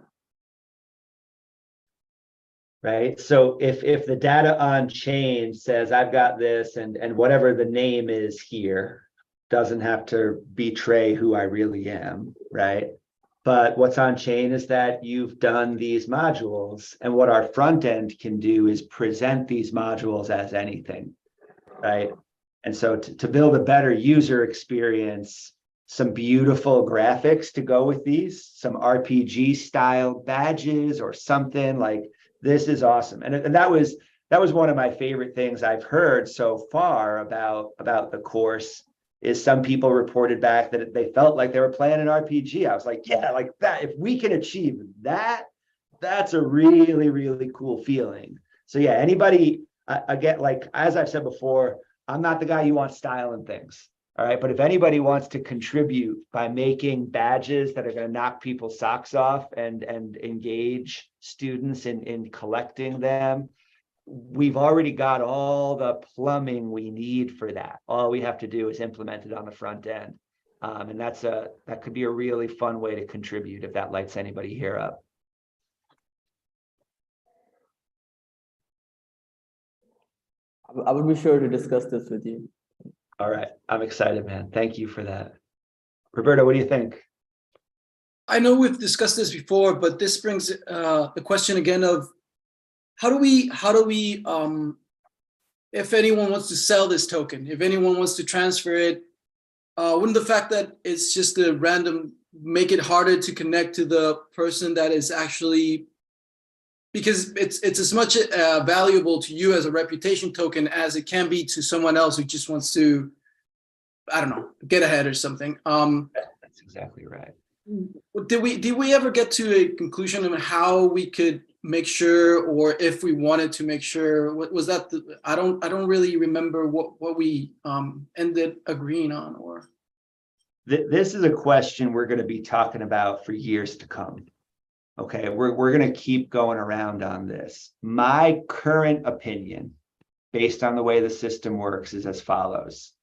Right. So if the data on chain says I've got this and whatever the name is here doesn't have to betray who I really am, right? But what's on chain is that you've done these modules, and what our front end can do is present these modules as anything, right? And so to build a better user experience, some beautiful graphics to go with these, some RPG style badges or something like this is awesome. And that was one of my favorite things I've heard so far about the course. Is some people reported back that they felt like they were playing an RPG. I was like, yeah, like that. If we can achieve that, that's a really, really cool feeling. So yeah, anybody, again, like as I've said before, I'm not the guy you want styling things. All right. But if anybody wants to contribute by making badges that are going to knock people's socks off and engage students in collecting them, we've already got all the plumbing we need for that. All we have to do is implement it on the front end. And that could be a really fun way to contribute if that lights anybody here up. I would be sure to discuss this with you. All right, I'm excited, man. Thank you for that. Roberto, what do you think? I know we've discussed this before, but this brings the question again of how do we if anyone wants to sell this token, if anyone wants to transfer it, wouldn't the fact that it's just a random make it harder to connect to the person that is actually, because it's as much valuable to you as a reputation token as it can be to someone else who just wants to, I don't know, get ahead or something. That's exactly right. Did we ever get to a conclusion on how we could make sure, or if we wanted to make sure, what was that? I don't really remember what we ended agreeing on. Or This is a question we're going to be talking about for years to come. Okay, we're going to keep going around on this. My current opinion, based on the way the system works, is as follows.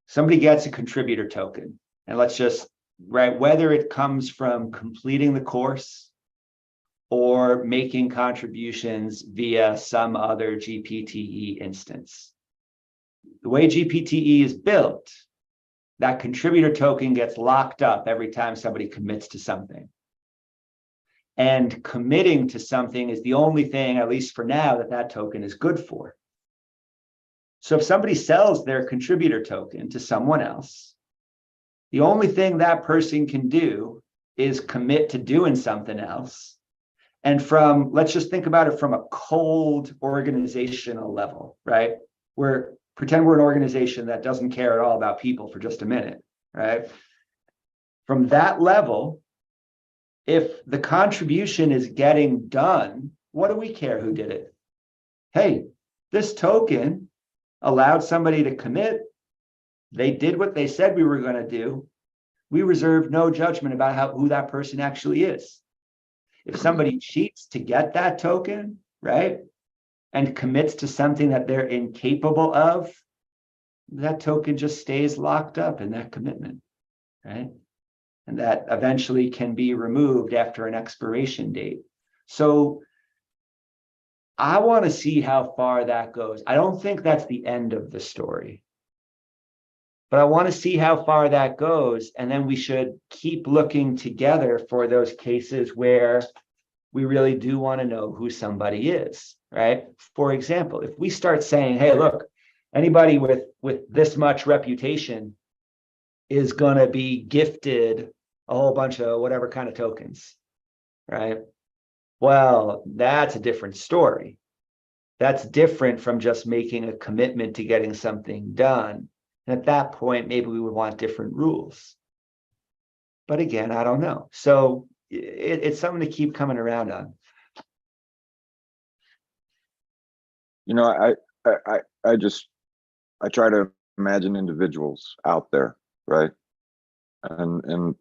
Somebody gets a contributor token, and let's just, right, whether it comes from completing the course or making contributions via some other GPTE instance. The way GPTE is built, that contributor token gets locked up every time somebody commits to something. And committing to something is the only thing, at least for now, that token is good for. So if somebody sells their contributor token to someone else, the only thing that person can do is commit to doing something else. And let's just think about it from a cold organizational level, right? Pretend we're an organization that doesn't care at all about people for just a minute, right? From that level, if the contribution is getting done, what do we care who did it? Hey, this token allowed somebody to commit. They did what they said we were going to do. We reserve no judgment about who that person actually is. If somebody cheats to get that token, right, and commits to something that they're incapable of, that token just stays locked up in that commitment, right? And that eventually can be removed after an expiration date. So I want to see how far that goes. I don't think that's the end of the story, but I want to see how far that goes. And then we should keep looking together for those cases where we really do want to know who somebody is, right? For example, if we start saying, hey, look, anybody with this much reputation is going to be gifted a whole bunch of whatever kind of tokens, right? Well, that's a different story. That's different from just making a commitment to getting something done. And at that point, maybe we would want different rules. But again, I don't know. So it's something to keep coming around on. You know, I try to imagine individuals out there, right? And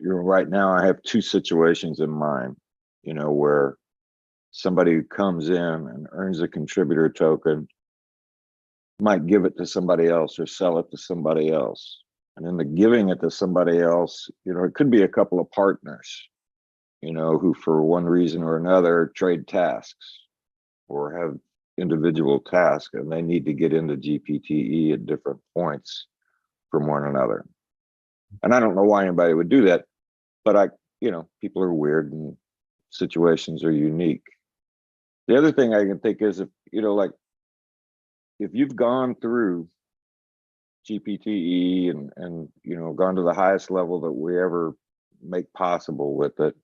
right now I have two situations in mind, you know, where somebody who comes in and earns a contributor token might give it to somebody else or sell it to somebody else. And in the giving it to somebody else, you know, it could be a couple of partners, you know, who for one reason or another trade tasks or have individual tasks, and they need to get into GPTE at different points from one another. And I don't know why anybody would do that, but you know, people are weird and situations are unique. The other thing I can think is, if, you know, like if you've gone through GPTE and you know, gone to the highest level that we ever make possible with it,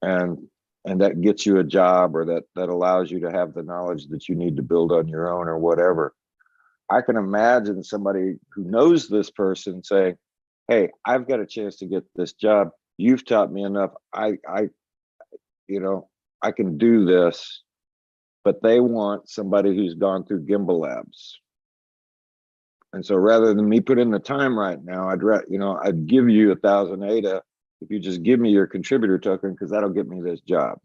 and that gets you a job, or that allows you to have the knowledge that you need to build on your own or whatever, I can imagine somebody who knows this person saying, hey, I've got a chance to get this job. You've taught me enough. You know, I can do this. But they want somebody who's gone through Gimbal Labs. And so rather than me put in the time right now, I'd give you 1,000 ADA if you just give me your contributor token, because that'll get me this job.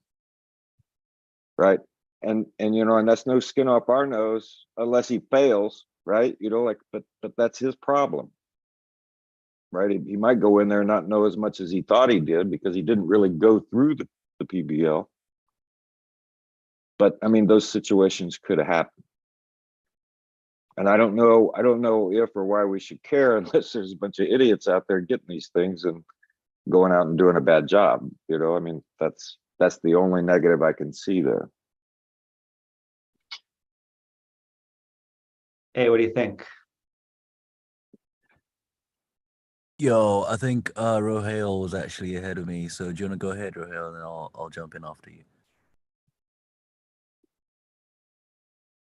Right. and and that's no skin off our nose unless he fails, right? Like, but that's his problem, right? He might go in there and not know as much as he thought he did because he didn't really go through the PBL. But I mean, those situations could have happened. And I don't know if or why we should care unless there's a bunch of idiots out there getting these things and going out and doing a bad job. I mean, that's the only negative I can see there. Hey, what do you think? Yo, I think Rohail was actually ahead of me. So do you want to go ahead, Rohail, and then I'll jump in after you.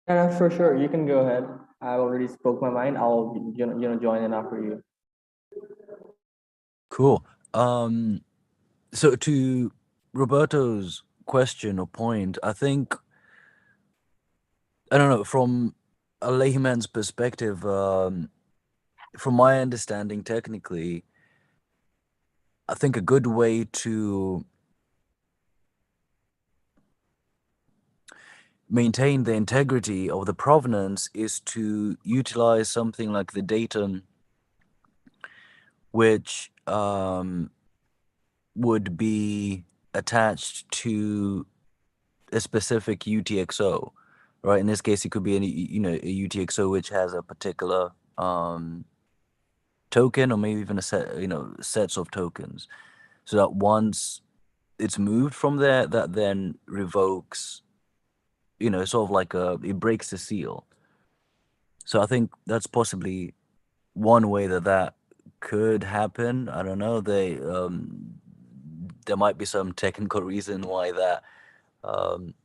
Yeah, for sure. You can go ahead. I already spoke my mind. I'll join in after you. Cool. So to Roberto's question or point, I think, I don't know, from a layman's perspective, from my understanding, technically, I think a good way to maintain the integrity of the provenance is to utilize something like the datum, which would be attached to a specific UTXO, right? In this case, it could be a UTXO which has a particular token, or maybe even a set, sets of tokens, so that once it's moved from there, that then revokes, sort of like it breaks the seal. So I think that's possibly one way that could happen. I don't know. There might be some technical reason why that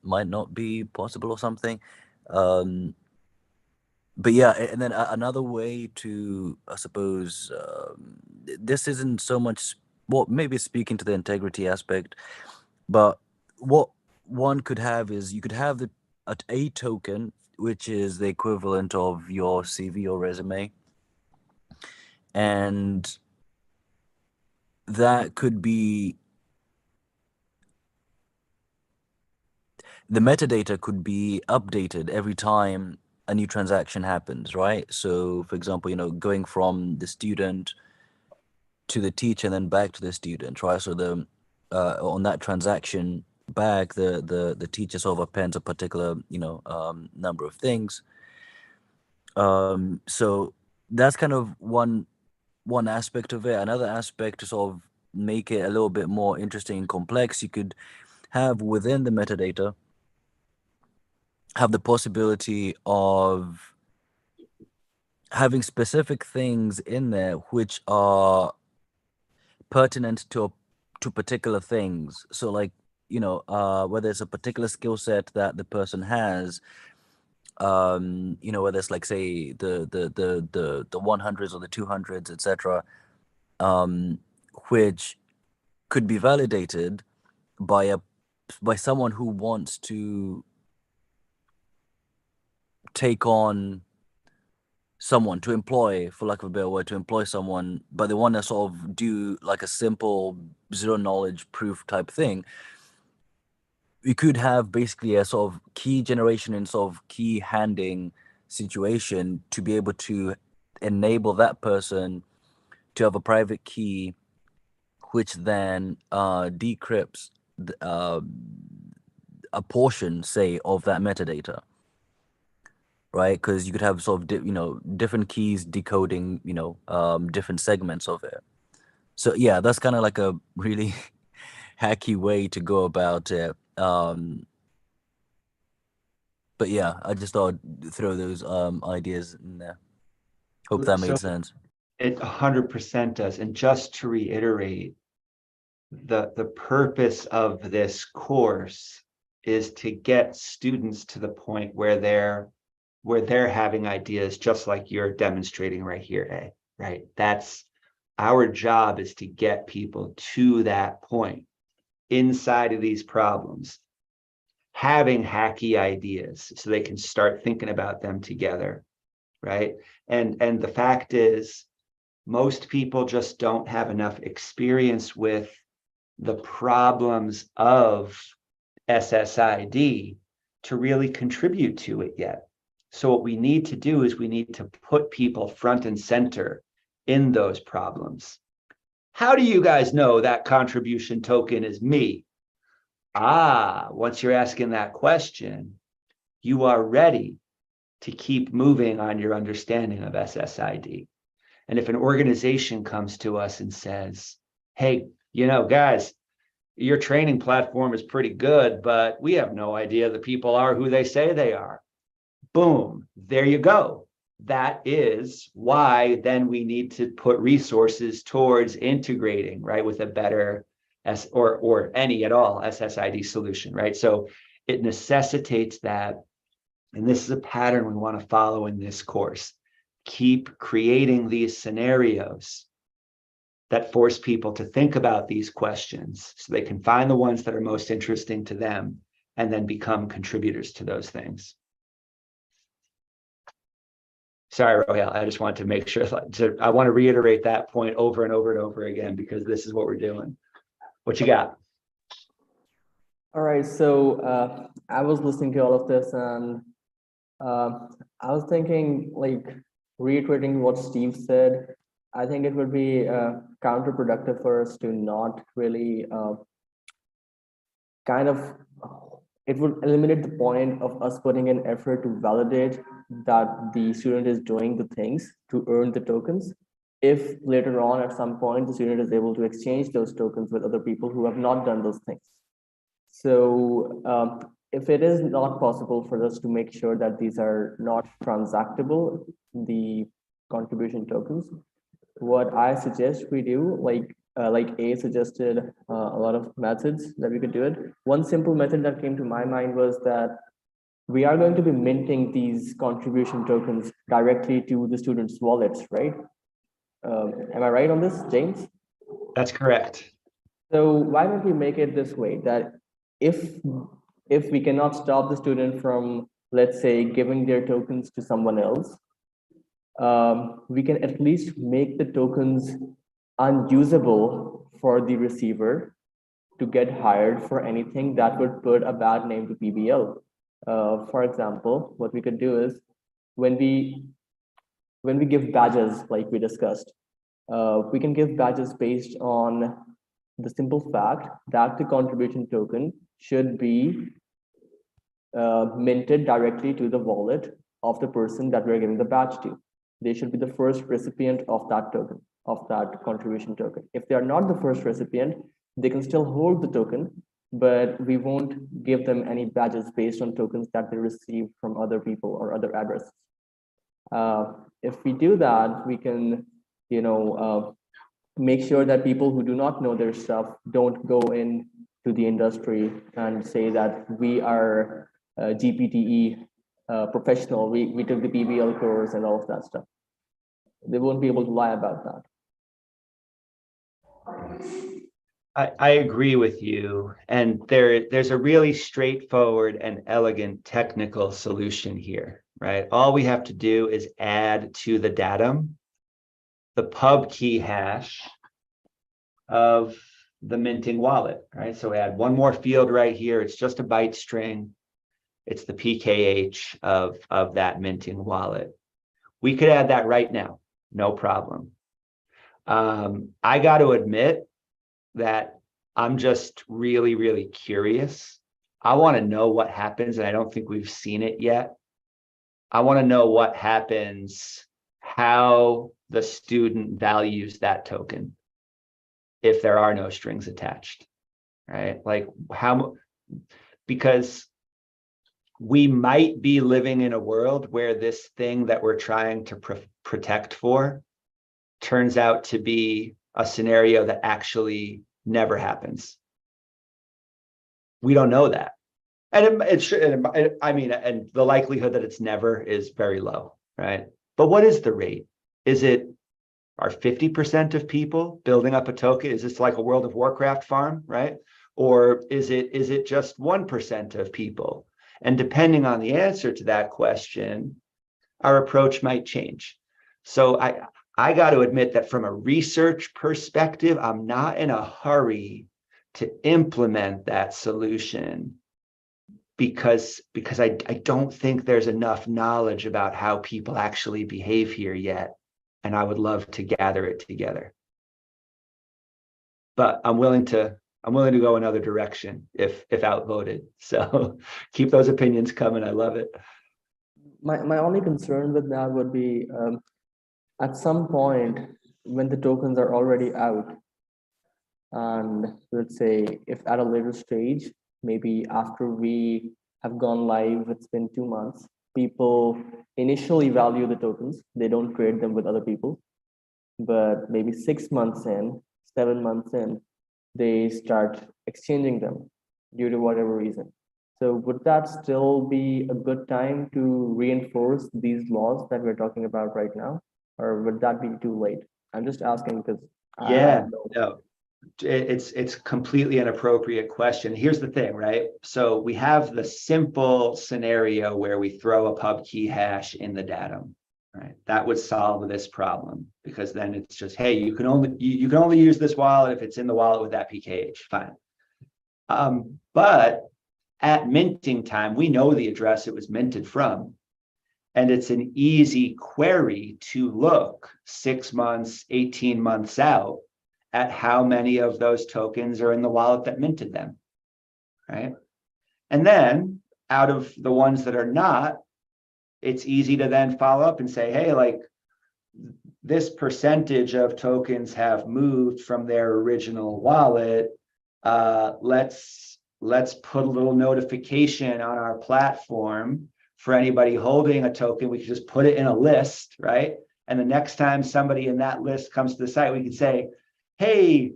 might not be possible or something. But yeah, and then another way to, I suppose, this isn't so much, well, maybe speaking to the integrity aspect, but what one could have is you could have a token, which is the equivalent of your CV or resume. And that could be, the metadata could be updated every time a new transaction happens, right? So for example, going from the student to the teacher and then back to the student, right? So on that transaction back, the teacher sort of appends a particular, number of things. So that's kind of one aspect of it. Another aspect to sort of make it a little bit more interesting and complex, you could have within the metadata have the possibility of having specific things in there which are pertinent to particular things. So like, whether it's a particular skill set that the person has, whether it's like, say, the 100s or the 200s, etc., which could be validated by someone who wants to take on someone, to employ, for lack of a better word, to employ someone, but they want to sort of do like a simple zero knowledge proof type thing. We could have basically a sort of key generation and sort of key handing situation to be able to enable that person to have a private key, which then decrypts a portion, say, of that metadata, right? Because you could have sort of different keys decoding different segments of it. So yeah, that's kind of like a really hacky way to go about it. But yeah, I just thought I'd throw those ideas in there. Hope that made sense. It 100% does. And just to reiterate, the purpose of this course is to get students to the point where they're having ideas just like you're demonstrating right here, right? That's our job, is to get people to that point inside of these problems, having hacky ideas so they can start thinking about them together, right? And the fact is, most people just don't have enough experience with the problems of SSID to really contribute to it yet. So what we need to do is we need to put people front and center in those problems. How do you guys know that contribution token is me? Once you're asking that question, you are ready to keep moving on your understanding of SSID. And if an organization comes to us and says, hey, guys, your training platform is pretty good, but we have no idea the people are who they say they are. Boom, there you go. That is why then we need to put resources towards integrating, right, with a better or any at all SSID solution, right? So it necessitates that, and this is a pattern we want to follow in this course. Keep creating these scenarios that force people to think about these questions so they can find the ones that are most interesting to them and then become contributors to those things. Sorry, Royal, I just want to make sure, I want to reiterate that point over and over and over again, because this is what we're doing. What you got? All right, so I was listening to all of this, and I was thinking, like, reiterating what Steve said, I think it would be counterproductive for us to not really it would eliminate the point of us putting in effort to validate that the student is doing the things to earn the tokens, if later on at some point the student is able to exchange those tokens with other people who have not done those things. So if it is not possible for us to make sure that these are not transactable, the contribution tokens, what I suggest we do, like A suggested a lot of methods that we could do it. One simple method that came to my mind was that we are going to be minting these contribution tokens directly to the students' wallets, right? Am I right on this, James? That's correct. So why don't we make it this way, that if we cannot stop the student from, let's say, giving their tokens to someone else, we can at least make the tokens unusable for the receiver to get hired for anything that would put a bad name to PBL. For example, what we could do is when we give badges, like we discussed, we can give badges based on the simple fact that the contribution token should be minted directly to the wallet of the person that we're giving the badge to. They should be the first recipient of that token, of that contribution token. If they are not the first recipient, they can still hold the token, but we won't give them any badges based on tokens that they receive from other people or other addresses. If we do that, we can, make sure that people who do not know their stuff don't go in to the industry and say that we are GPTE professional, we took the PBL course and all of that stuff. They won't be able to lie about that. I agree with you. And there's a really straightforward and elegant technical solution here, right? All we have to do is add to the datum the pub key hash of the minting wallet, right? So we add one more field right here. It's just a byte string. It's the PKH of that minting wallet. We could add that right now, no problem. I got to admit that I'm just really, really curious. I want to know what happens, and I don't think we've seen it yet. I want to know what happens, how the student values that token if there are no strings attached, right? Like because we might be living in a world where this thing that we're trying to protect for turns out to be a scenario that actually never happens. We don't know that. And and the likelihood that it's never is very low, right? But what is the rate? Are 50% of people building up a token? Is this like a World of Warcraft farm, right? Or is it just 1% of people? And depending on the answer to that question, our approach might change. So I got to admit that from a research perspective, I'm not in a hurry to implement that solution because I don't think there's enough knowledge about how people actually behave here yet. And I would love to gather it together. But I'm willing to go another direction if outvoted. So keep those opinions coming. I love it. My only concern with that would be at some point when the tokens are already out, and let's say if at a later stage, maybe after we have gone live, it's been 2 months, people initially value the tokens, they don't trade them with other people, but maybe 6 months in, 7 months in, they start exchanging them due to whatever reason. So would that still be a good time to reinforce these laws that we're talking about right now? Or would that be too late? I'm just asking because Yeah, no, it's completely an appropriate question. Here's the thing, right? So we have the simple scenario where we throw a pub key hash in the datum, right? That would solve this problem, because then it's just, hey, you can only use this wallet if it's in the wallet with that PKH. Fine. But at minting time, we know the address it was minted from. And it's an easy query to look 6 months, 18 months out at how many of those tokens are in the wallet that minted them, right? And then out of the ones that are not, it's easy to then follow up and say, hey, like this percentage of tokens have moved from their original wallet. Let's put a little notification on our platform for anybody holding a token. We could just put it in a list, right? And the next time somebody in that list comes to the site, we could say, hey,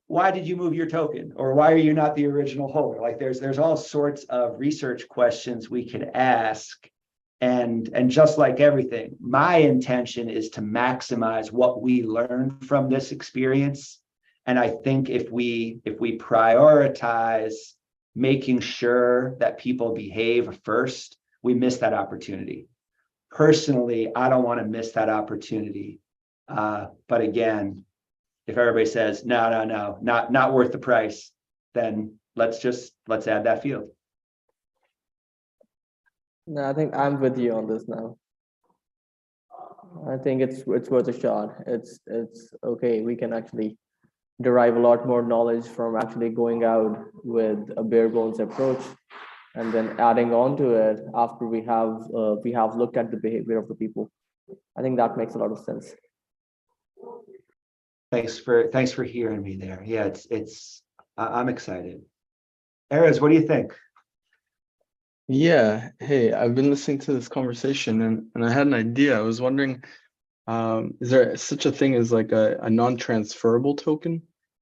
why did you move your token? Or why are you not the original holder? Like there's all sorts of research questions we could ask. And just like everything, my intention is to maximize what we learn from this experience. And I think if we prioritize making sure that people behave first, we miss that opportunity. Personally, I don't want to miss that opportunity. But again, if everybody says, no, not worth the price, then let's add that field. No, I think I'm with you on this now. I think it's worth a shot. It's okay. We can actually derive a lot more knowledge from actually going out with a bare bones approach, and then adding on to it after we have looked at the behavior of the people. I think that makes a lot of sense. Thanks for hearing me there. Yeah, I'm excited. Erez, what do you think? Yeah, hey, I've been listening to this conversation and I had an idea. I was wondering, is there such a thing as like a non-transferable token?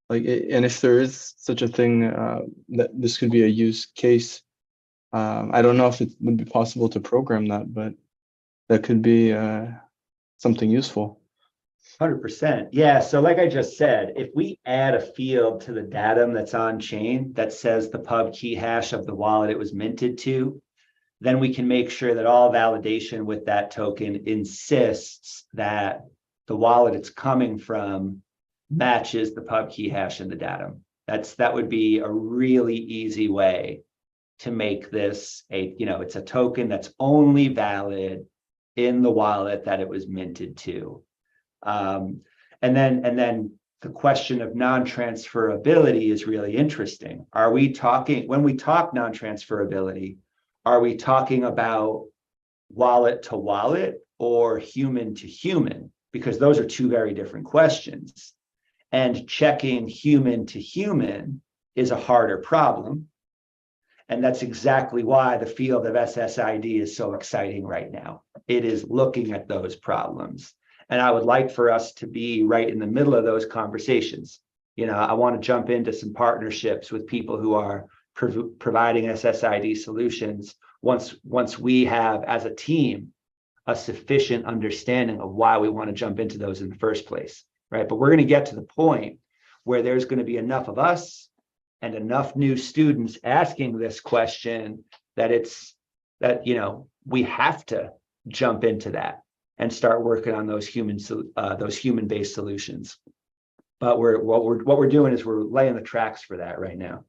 And if there is such a thing, that this could be a use case. I don't know if it would be possible to program that, but that could be something useful. 100%. Yeah. So like I just said, if we add a field to the datum that's on chain that says the pub key hash of the wallet it was minted to, then we can make sure that all validation with that token insists that the wallet it's coming from matches the pub key hash in the datum. That would be a really easy way to make this it's a token that's only valid in the wallet that it was minted to. And then the question of non-transferability is really interesting. When we talk non-transferability, are we talking about wallet to wallet or human to human? Because those are two very different questions. And checking human to human is a harder problem. And that's exactly why the field of SSID is so exciting right now. It is looking at those problems. And I would like for us to be right in the middle of those conversations. I want to jump into some partnerships with people who are providing SSID solutions once we have, as a team, a sufficient understanding of why we want to jump into those in the first place, right? But we're going to get to the point where there's going to be enough of us and enough new students asking this question that we have to jump into that and start working on those human-based solutions. But what we're doing is we're laying the tracks for that right now.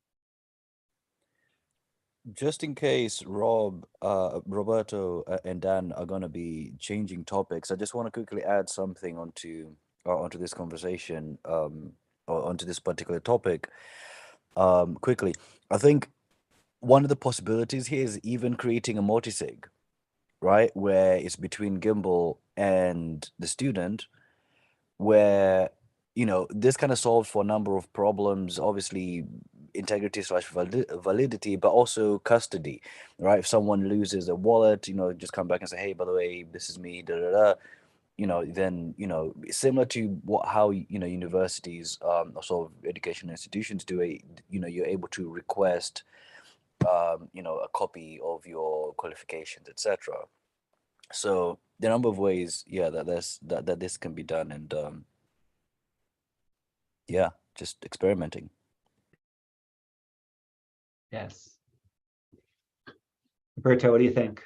Just in case Rob, Roberto, and Dan are going to be changing topics, I just want to quickly add something onto this conversation, or onto this particular topic. Quickly, I think one of the possibilities here is even creating a multisig, right, where it's between Gimbal and the student, where this kind of solves for a number of problems, obviously integrity slash validity, but also custody, right? If someone loses a wallet, just come back and say, hey, by the way, this is me, da da da. Then similar to how universities, or sort of educational institutions do it. You're able to request a copy of your qualifications, etc. So the number of ways, yeah, that this can be done, and yeah, just experimenting. Yes. Roberto, what do you think?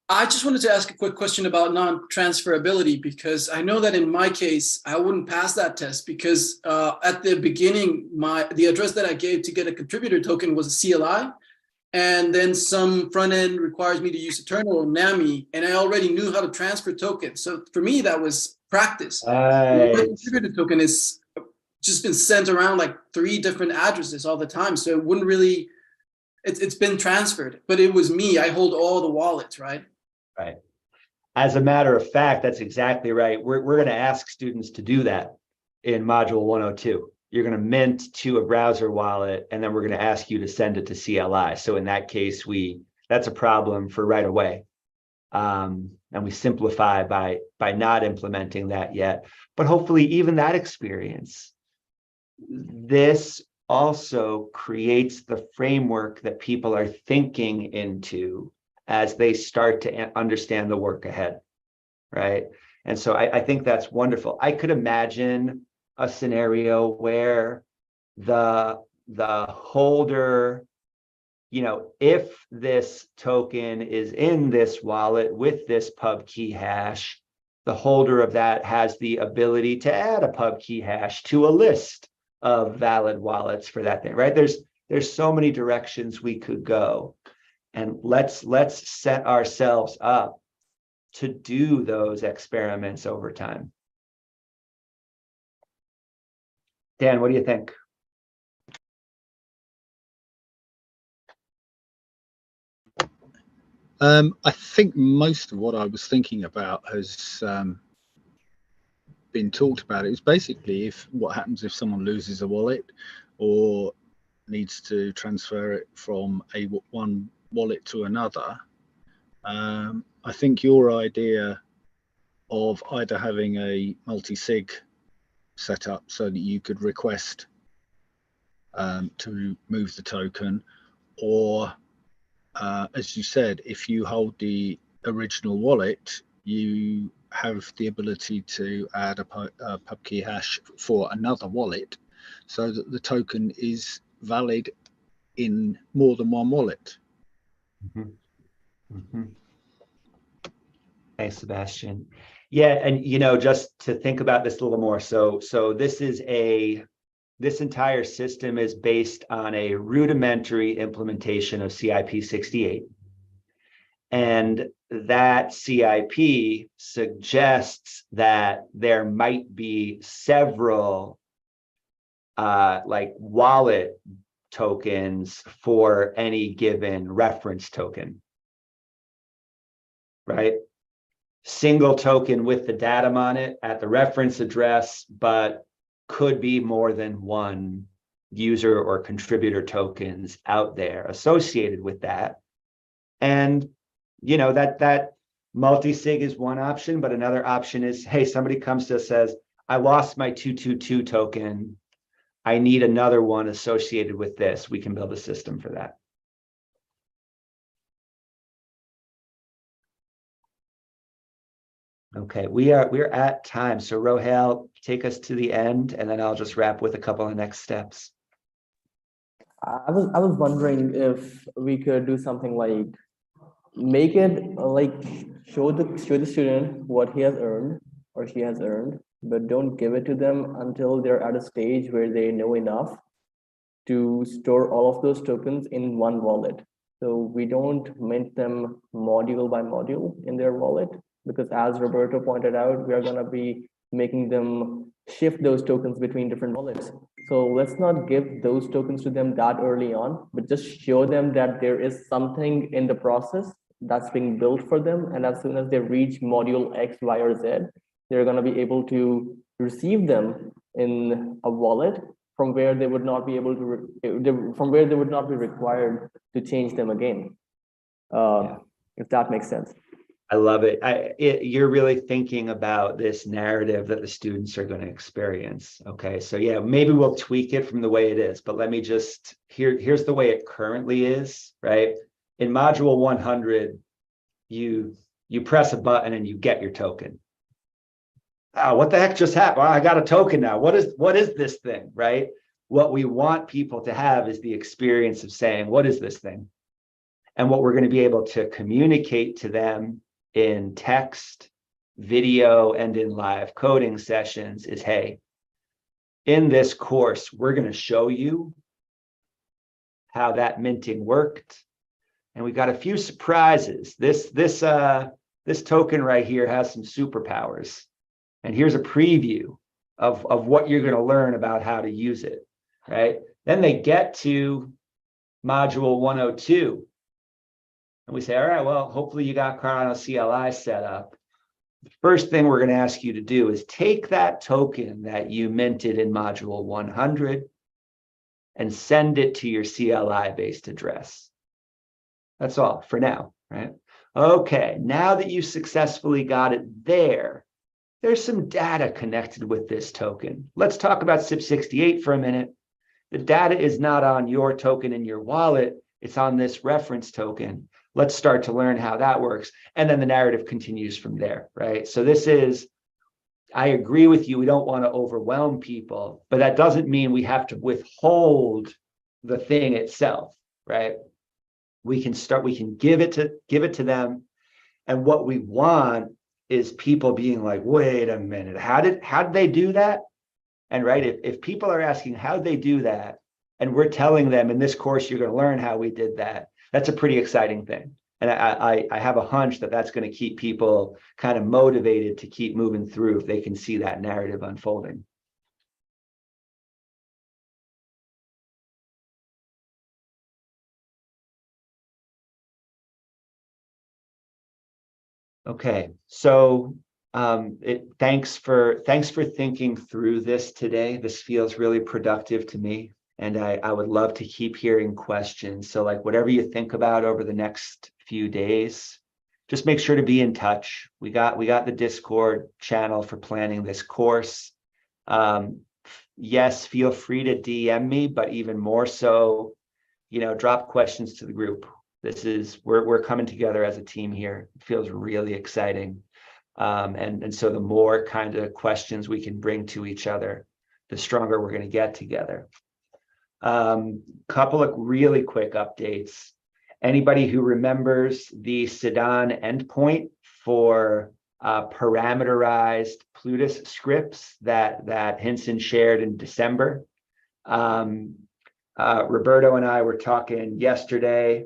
I just wanted to ask a quick question about non-transferability, because I know that in my case, I wouldn't pass that test because at the beginning, the address that I gave to get a contributor token was a CLI. And then some front end requires me to use Eternal or NAMI, and I already knew how to transfer tokens. So for me, that was practice. My contributor token is just been sent around like 3 different addresses all the time. So it wouldn't really, it's been transferred, but it was me. I hold all the wallets, right? Right. As a matter of fact, that's exactly right. We're going to ask students to do that in module 102. You're going to mint to a browser wallet, and then we're going to ask you to send it to CLI. So in that case, that's a problem for right away. And we simplify by not implementing that yet. But hopefully even that experience, this also creates the framework that people are thinking into as they start to understand the work ahead, right? And so I think that's wonderful. I could imagine a scenario where the holder, if this token is in this wallet with this pub key hash, the holder of that has the ability to add a pub key hash to a list of valid wallets for that thing, right? There's so many directions we could go, and let's set ourselves up to do those experiments over time. Dan, what do you think? I think most of what I was thinking about has been talked about. It's basically what happens if someone loses a wallet or needs to transfer it from one wallet to another. I think your idea of either having a multi-sig set up so that you could request to move the token, or as you said, if you hold the original wallet, you have the ability to add a pub key hash for another wallet so that the token is valid in more than one wallet. Mm-hmm. Mm-hmm. Thanks, Sebastian. Yeah, and just to think about this a little more, so this entire system is based on a rudimentary implementation of CIP 68. And that CIP suggests that there might be several like wallet tokens for any given reference token, right? Single token with the datum on it at the reference address, but could be more than one user or contributor tokens out there associated with that. And that multi-sig is one option, but another option is, hey, somebody comes to us, says, I lost my 222 token. I need another one associated with this. We can build a system for that. Okay, we're at time. So Rohel, take us to the end, and then I'll just wrap with a couple of next steps. I was wondering if we could do something like make it like show the student what he has earned or she has earned, but don't give it to them until they're at a stage where they know enough to store all of those tokens in one wallet. So we don't mint them module by module in their wallet, because as Roberto pointed out, we are going to be making them shift those tokens between different wallets. So let's not give those tokens to them that early on, but just show them that there is something in the process that's being built for them. And as soon as they reach module X, Y, or Z, they're going to be able to receive them in a wallet from where they would not be able to, from where they would not be required to change them again. If that makes sense. I love it. You're really thinking about this narrative that the students are going to experience. Okay, so yeah, maybe we'll tweak it from the way it is, but let me just, here's the way it currently is, right? In module 100, you press a button and you get your token. Oh, what the heck just happened? I got a token now. What is this thing, right? What we want people to have is the experience of saying, what is this thing? And what we're going to be able to communicate to them in text, video, and in live coding sessions is, hey, in this course, we're going to show you how that minting worked. And we got a few surprises. This token right here has some superpowers. And here's a preview of what you're going to learn about how to use it, right? Then they get to module 102. And we say, all right, well, hopefully you got Cardano CLI set up. The first thing we're going to ask you to do is take that token that you minted in module 100 and send it to your CLI-based address. That's all for now, right? Okay, now that you successfully got it there, there's some data connected with this token. Let's talk about SIP68 for a minute. The data is not on your token in your wallet. It's on this reference token. Let's start to learn how that works. And then the narrative continues from there, right? So this is, I agree with you, we don't want to overwhelm people, but that doesn't mean we have to withhold the thing itself, right? We can give it to them. And what we want is people being like, wait a minute, how did they do that? And right, if people are asking how they do that, and we're telling them in this course, you're going to learn how we did that, that's a pretty exciting thing. And I have a hunch that that's going to keep people kind of motivated to keep moving through if they can see that narrative unfolding. Okay, so thanks for thinking through this today. This feels really productive to me, and I would love to keep hearing questions. So like whatever you think about over the next few days, just make sure to be in touch. We got the Discord channel for planning this course. Yes, feel free to DM me, but even more so, drop questions to the group. This is, we're coming together as a team here. It feels really exciting. And so the more kind of questions we can bring to each other, the stronger we're going to get together. Couple of really quick updates. Anybody who remembers the Sedan endpoint for parameterized Plutus scripts that Hinson shared in December? Roberto and I were talking yesterday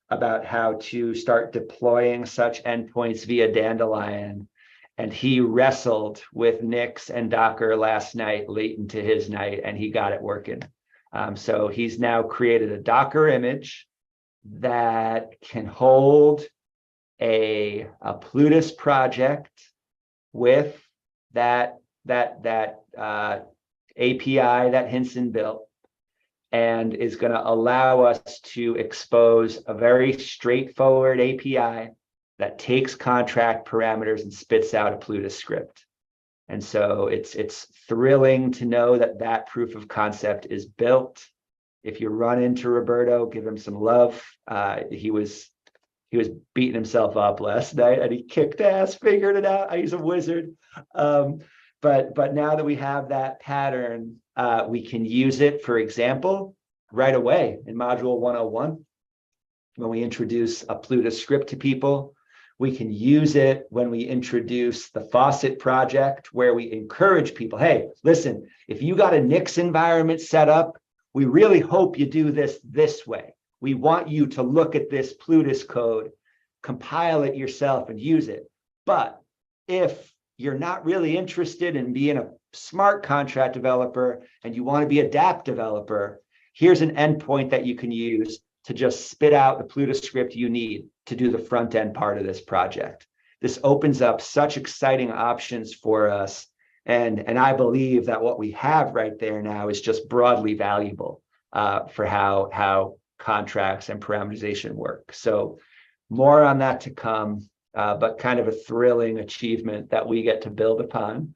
about how to start deploying such endpoints via Dandelion. And he wrestled with Nix and Docker last night, late into his night, and he got it working. So he's now created a Docker image that can hold a Plutus project with that API that Hinson built, and is going to allow us to expose a very straightforward API that takes contract parameters and spits out a Plutus script. And so it's thrilling to know that proof of concept is built. If you run into Roberto, give him some love. He was beating himself up last night, and he kicked ass, figured it out. He's a wizard. But now that we have that pattern, we can use it, for example, right away in module 101. When we introduce a Plutus script to people, we can use it when we introduce the Faucet project, where we encourage people, hey, listen, if you got a Nix environment set up, we really hope you do this way. We want you to look at this Plutus code, compile it yourself and use it. But if you're not really interested in being a smart contract developer and you want to be a dApp developer, here's an endpoint that you can use to just spit out the Plutus script you need to do the front end part of this project. This opens up such exciting options for us. And I believe that what we have right there now is just broadly valuable for how contracts and parameterization work. So more on that to come, but kind of a thrilling achievement that we get to build upon.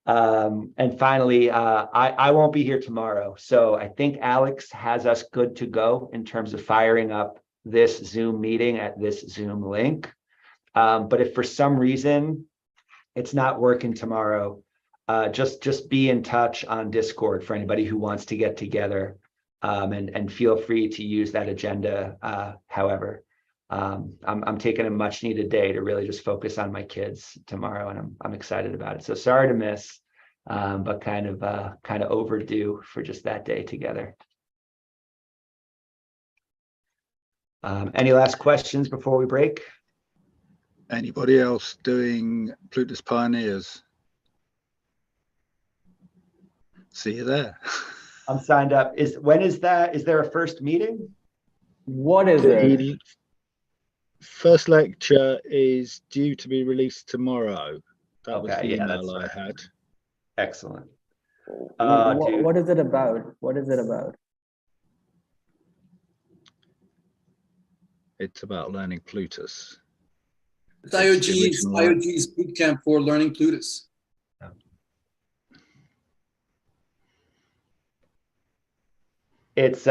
And finally, I won't be here tomorrow. So I think Alex has us good to go in terms of firing up this Zoom meeting at this Zoom link. But if for some reason it's not working tomorrow, just be in touch on Discord for anybody who wants to get together, and feel free to use that agenda. However, I'm taking a much needed day to really just focus on my kids tomorrow, and I'm excited about it. So sorry to miss, but kind of overdue for just that day together. Any last questions before we break? Anybody else doing Plutus Pioneers? See you there. I'm signed up. When is that? Is there a first meeting? What is it? The first lecture is due to be released tomorrow. That was Okay, the yeah, email that's I had. Excellent. What Dude, is it about? What is it about? It's about learning Plutus. It's IOG's original- IOG's bootcamp for learning Plutus. it's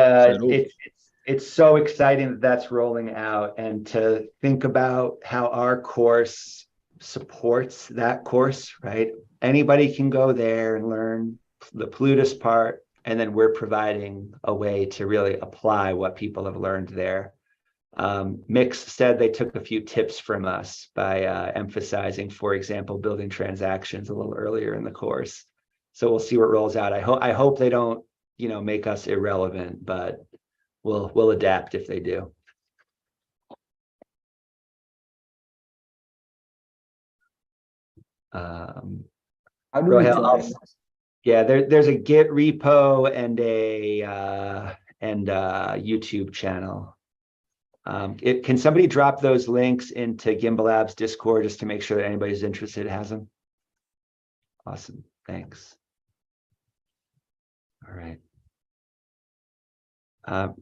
so exciting that that's rolling out, and to think about how our course supports that course, right? Anybody can go there and learn the Plutus part, and then we're providing a way to really apply what people have learned there. Mix said they took a few tips from us by emphasizing, for example, building transactions a little earlier in the course. So we'll see what rolls out. I hope they don't, make us irrelevant, but we'll adapt if they do. How do we Rohel, join? yeah, there's a Git repo and a YouTube channel. Can somebody drop those links into Gimbal Labs Discord just to make sure that anybody who's interested has them? Awesome, thanks. All right.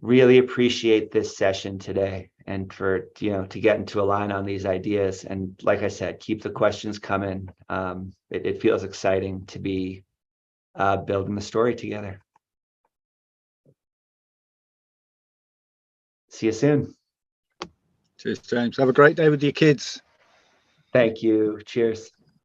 Really appreciate this session today, and for to get into a line on these ideas. And like I said, keep the questions coming. It feels exciting to be building the story together. See you soon. Cheers, James. Have a great day with your kids. Thank you. Cheers.